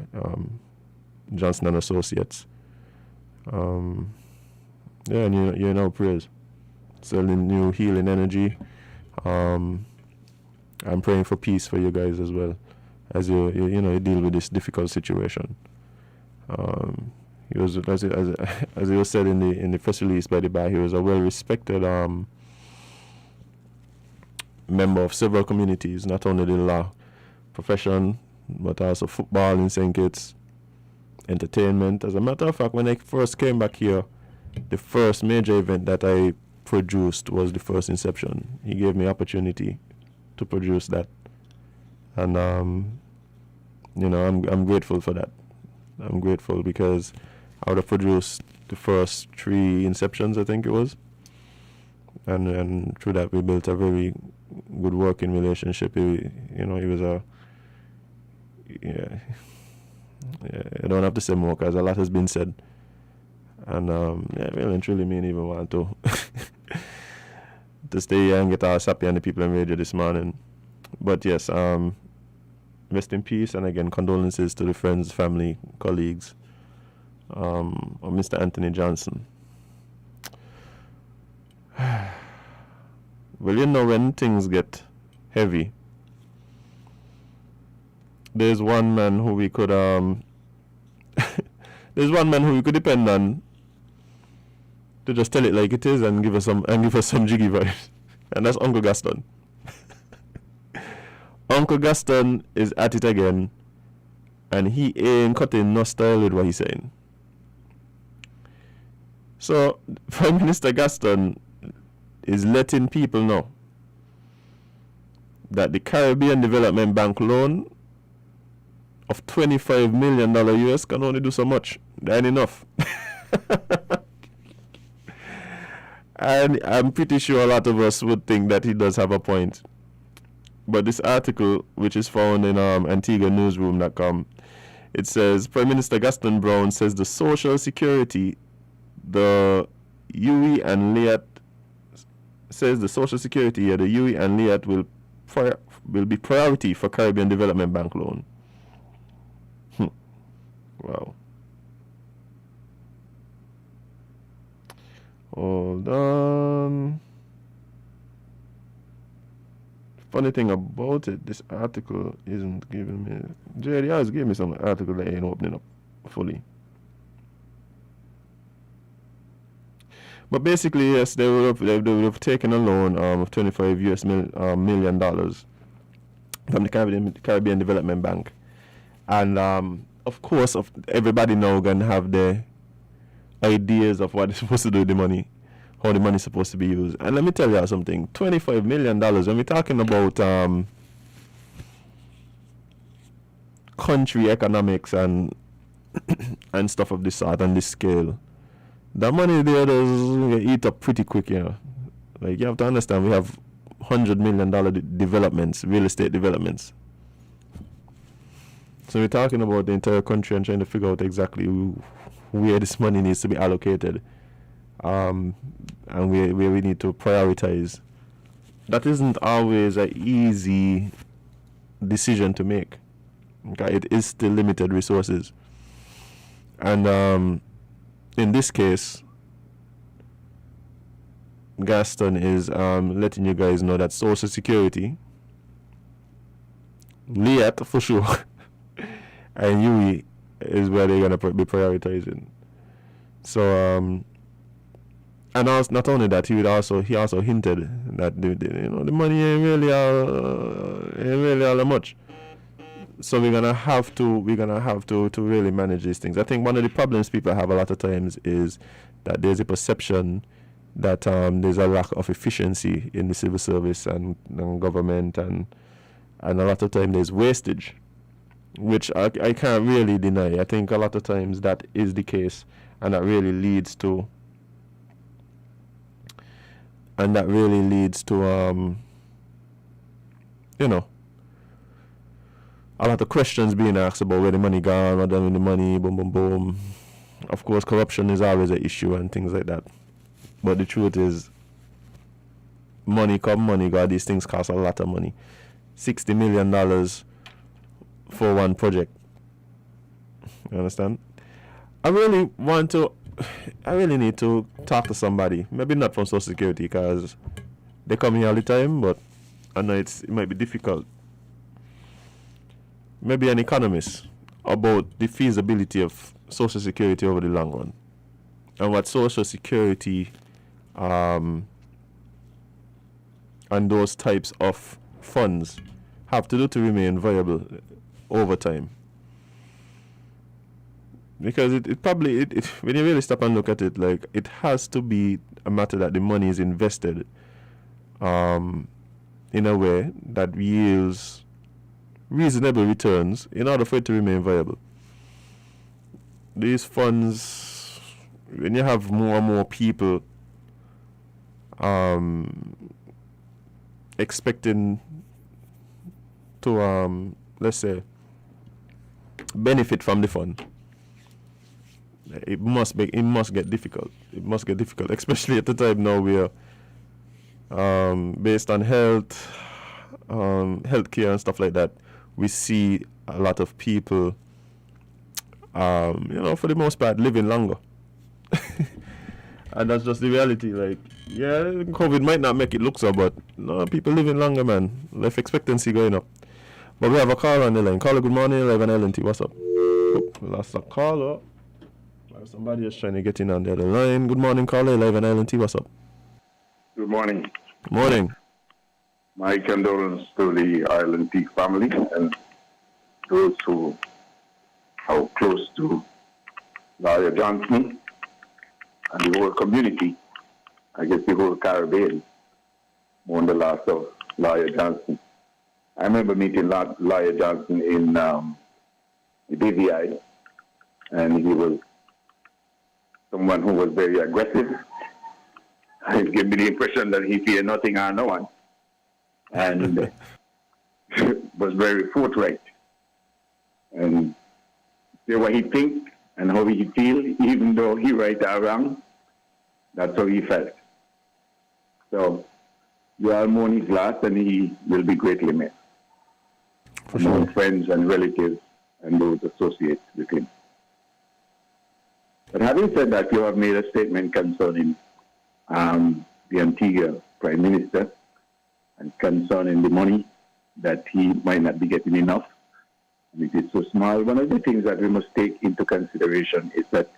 Johnson and Associates. And prayers, sending new healing energy. I'm praying for peace for you guys as well, as you deal with this difficult situation. He was, as it was said in the press release by the bar, he was a well-respected member of several communities, not only the law profession, but also football in St. Kitts, entertainment. As a matter of fact, when I first came back here, the first major event that I produced was the first Inception. He gave me opportunity to produce that, and I'm grateful for that. I'm grateful because I would have produced the first 3 Inceptions, I think it was, and through that we built a very good working relationship. He was I don't have to say more because a lot has been said, and really and truly, me even want to to stay here and get all happy on the people in radio this morning. But yes, rest in peace, and again, condolences to the friends, family, colleagues of Mr. Anthony Johnson. Well, when things get heavy, there's one man who we could depend on to just tell it like it is and give us some jiggy vibes, and that's Uncle Gaston. Uncle Gaston is at it again, and he ain't cutting no style with what he's saying. So, Prime Minister Gaston is letting people know that the Caribbean Development Bank loan of $25 million US can only do so much. That ain't enough. And I'm pretty sure a lot of us would think that he does have a point. But this article, which is found in AntiguaNewsroom.com, it says Prime Minister Gaston Browne says the Social Security, the UE and LIAT will be priority for Caribbean Development Bank loan. Wow. Hold on. Funny thing about it, this article isn't giving me. Jade has given me some article that ain't opening up fully. But basically, yes, they would have taken a loan of $25 million from the Caribbean Development Bank, and of course, everybody now gonna have their ideas of what they're supposed to do with the money, how the money's supposed to be used. And let me tell you something: $25 million. When we're talking about country economics and and stuff of this sort and this scale, the money there does eat up pretty quick, Like, you have to understand, we have $100 million developments, real estate developments. So we're talking about the entire country and trying to figure out exactly where this money needs to be allocated, and where we need to prioritize. That isn't always an easy decision to make. Okay, it is still limited resources. And in this case, Gaston is letting you guys know that Social Security, Liat for sure, and Yui is where they're gonna be prioritizing. So and also, not only that, he also hinted that the money ain't really all that much. So we're gonna have to really manage these things. I think one of the problems people have a lot of times is that there's a perception that there's a lack of efficiency in the civil service and government, and a lot of time there's wastage, which I can't really deny. I think a lot of times that is the case, and that really leads to a lot of questions being asked about where the money gone, what done with the money, boom, boom, boom. Of course, corruption is always an issue and things like that. But the truth is, money come, money go. These things cost a lot of money. $60 million for one project. You understand? I really need to talk to somebody. Maybe not from Social Security, because they come here all the time, but I know it might be difficult. Maybe an economist about the feasibility of Social Security over the long run, and what Social Security and those types of funds have to do to remain viable over time. Because it probably when you really stop and look at it, like, it has to be a matter that the money is invested in a way that yields reasonable returns in order for it to remain viable. These funds, when you have more and more people expecting to let's say benefit from the fund, it must get difficult. It must get difficult, especially at the time now where based on healthcare and stuff like that, we see a lot of people, for the most part, living longer. And that's just the reality. Like, yeah, COVID might not make it look so, but no, people living longer, man. Life expectancy going up. But we have a caller on the line. Caller, good morning, 11 LNT. What's up? Oh, we lost a caller. Somebody is trying to get in on the other line. Good morning, caller, 11 LNT. What's up? Good morning. Morning. My condolences to the Island Peak family and those who are close to Lawyer Johnson and the whole community. I guess the whole Caribbean mourn the loss of Lawyer Johnson. I remember meeting Lawyer Johnson in the BVI, and he was someone who was very aggressive. It gave me the impression that he feared nothing or no one, and was very forthright and say what he thinks and how he feels, even though he right or wrong. That's how he felt. So you all mourn his loss, and he will be greatly missed among friends and relatives and those associated with him. But having said that, you have made a statement concerning the Antigua Prime Minister and concerning the money that he might not be getting enough. And it is so small. One of the things that we must take into consideration is that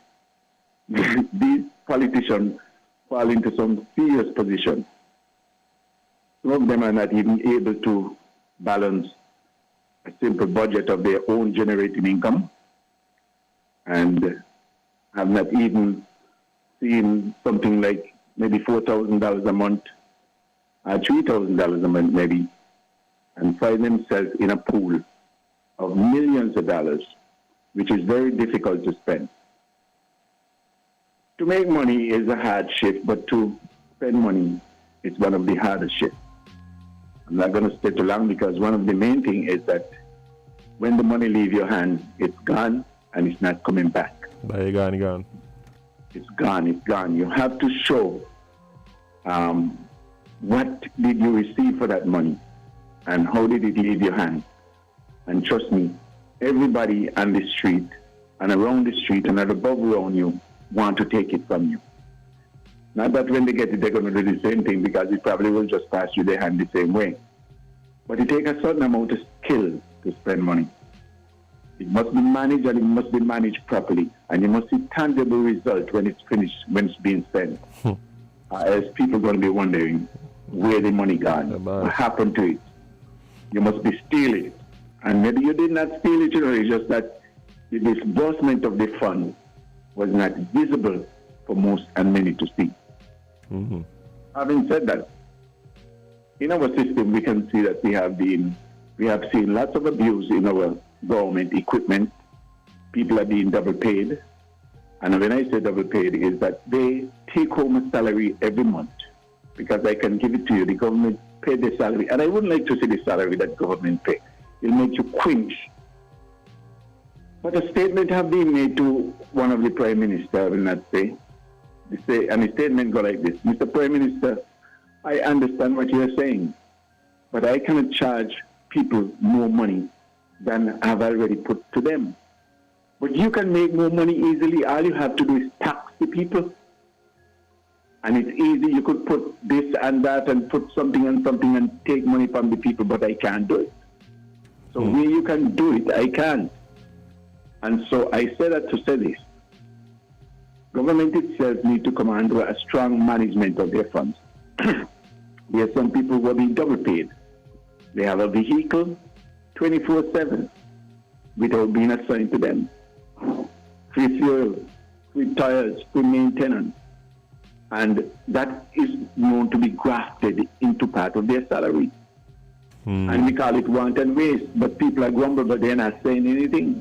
these politicians fall into some serious positions. Some of them are not even able to balance a simple budget of their own generating income, and have not even seen something like maybe $4,000 a month or $3,000 a month maybe, and find themselves in a pool of millions of dollars, which is very difficult to spend. To make money is a hard shift, but to spend money is one of the hardest shifts. I'm not going to stay too long, because one of the main things is that when the money leaves your hand, it's gone and it's not coming back. Gone. It's gone, it's gone. You have to show what did you receive for that money and how did it leave your hand. And trust me, everybody on the street and around the street and above around you want to take it from you. Not that when they get it, they're going to do the same thing, because it probably will just pass you their hand the same way. But it takes a certain amount of skill to spend money. It must be managed, and it must be managed properly. And you must see tangible result when it's finished, when it's being spent. As people are going to be wondering where the money gone, what happened to it. You must be stealing it. And maybe you did not steal it, it's just that the disbursement of the fund was not visible for most and many to see. Mm-hmm. Having said that, in our system, we can see that we have seen lots of abuse in our government equipment. People are being double paid. And when I say double paid, is that they take home a salary every month, because I can give it to you. The government paid the salary. And I wouldn't like to see the salary that government pay. It'll make you quench. But a statement have been made to one of the prime minister, I will not say. And the statement go like this: Mr. Prime Minister, I understand what you're saying, but I cannot charge people more money than I've already put to them. But you can make more money easily. All you have to do is tax the people. And it's easy. You could put this and that and put something and something and take money from the people, but I can't do it. So where you can do it, I can't. And so I say that to say this. Government itself need to come under a strong management of their funds. There are some people who are being double paid. They have a vehicle 24/7 without being assigned to them. Free fuel, free tires, free maintenance. And that is known to be grafted into part of their salary. And we call it want and waste, but people are grumbling, but they're not saying anything.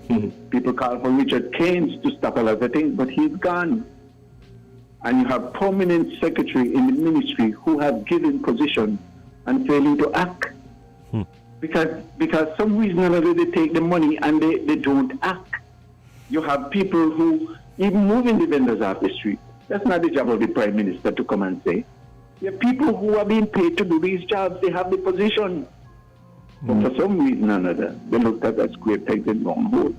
People call for Richard Keynes to stop a lot of things, but he's gone. And you have prominent secretary in the ministry who have given position and failing to act. Because some reason or other they take the money and they don't act. You have people who even moving the vendors off the street. That's not the job of the prime minister to come and say. There are people who are being paid to do these jobs. They have the position. But for some reason or another, they looked at that square peg in round hole.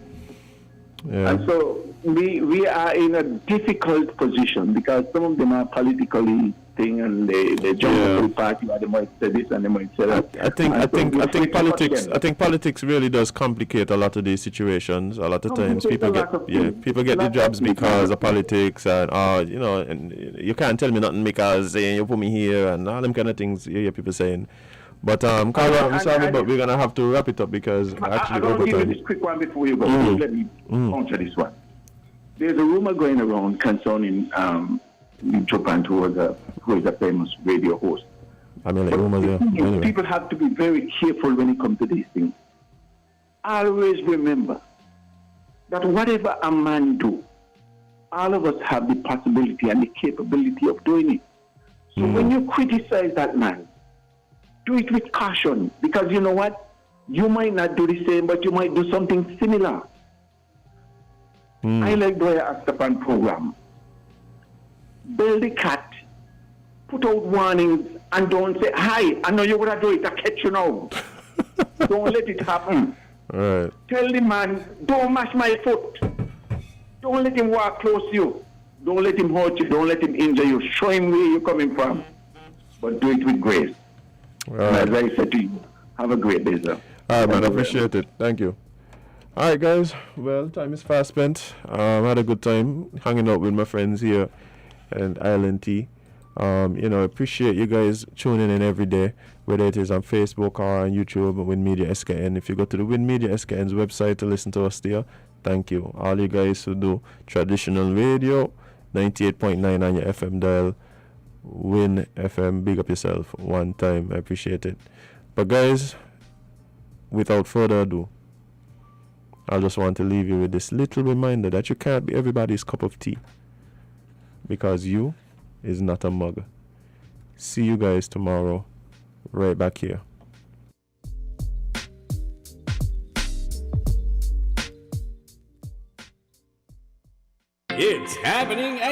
Yeah. And so we are in a difficult position, because some of them are politically thing, and they jump to the party, or they might say this and they might say that. I think politics really does complicate a lot of these situations. A lot of times people get the jobs because of politics, and and you can't tell me nothing because you put me here and all them kind of things you hear people saying. But Carla, I'm sorry, but we're gonna have to wrap it up because I don't give you this quick one before you go. Let me answer this one. There's a rumor going around concerning Japan, who is a famous radio host. I mean, like rumors, anyway. People have to be very careful when it comes to these things. Always remember that whatever a man do, all of us have the possibility and the capability of doing it. So when you criticize that man, do it with caution, because you know what? You might not do the same, but you might do something similar. I like the way I asked upon program. Build the cat, put out warnings, and don't say, hi, I know you're going to do it, I catch you now. Don't let it happen. Right. Tell the man, don't mash my foot. Don't let him walk close to you. Don't let him hurt you. Don't let him injure you. Show him where you're coming from. But do it with grace. Right. And as I said to you, have a great day, sir. All right, man. I appreciate it. Thank you. All right, guys. Well, time is fast spent. I had a good time hanging out with my friends here and Island Tea. Appreciate you guys tuning in every day, whether it is on Facebook or on YouTube, WINNMedia SKN. If you go to the WINNMedia SKN's website to listen to us there, thank you. All you guys who do traditional radio, 98.9 on your FM dial, Win FM, big up yourself one time. I appreciate it. But guys, without further ado, I just want to leave you with this little reminder that you can't be everybody's cup of tea, because you is not a mug. See you guys tomorrow, right back here. It's happening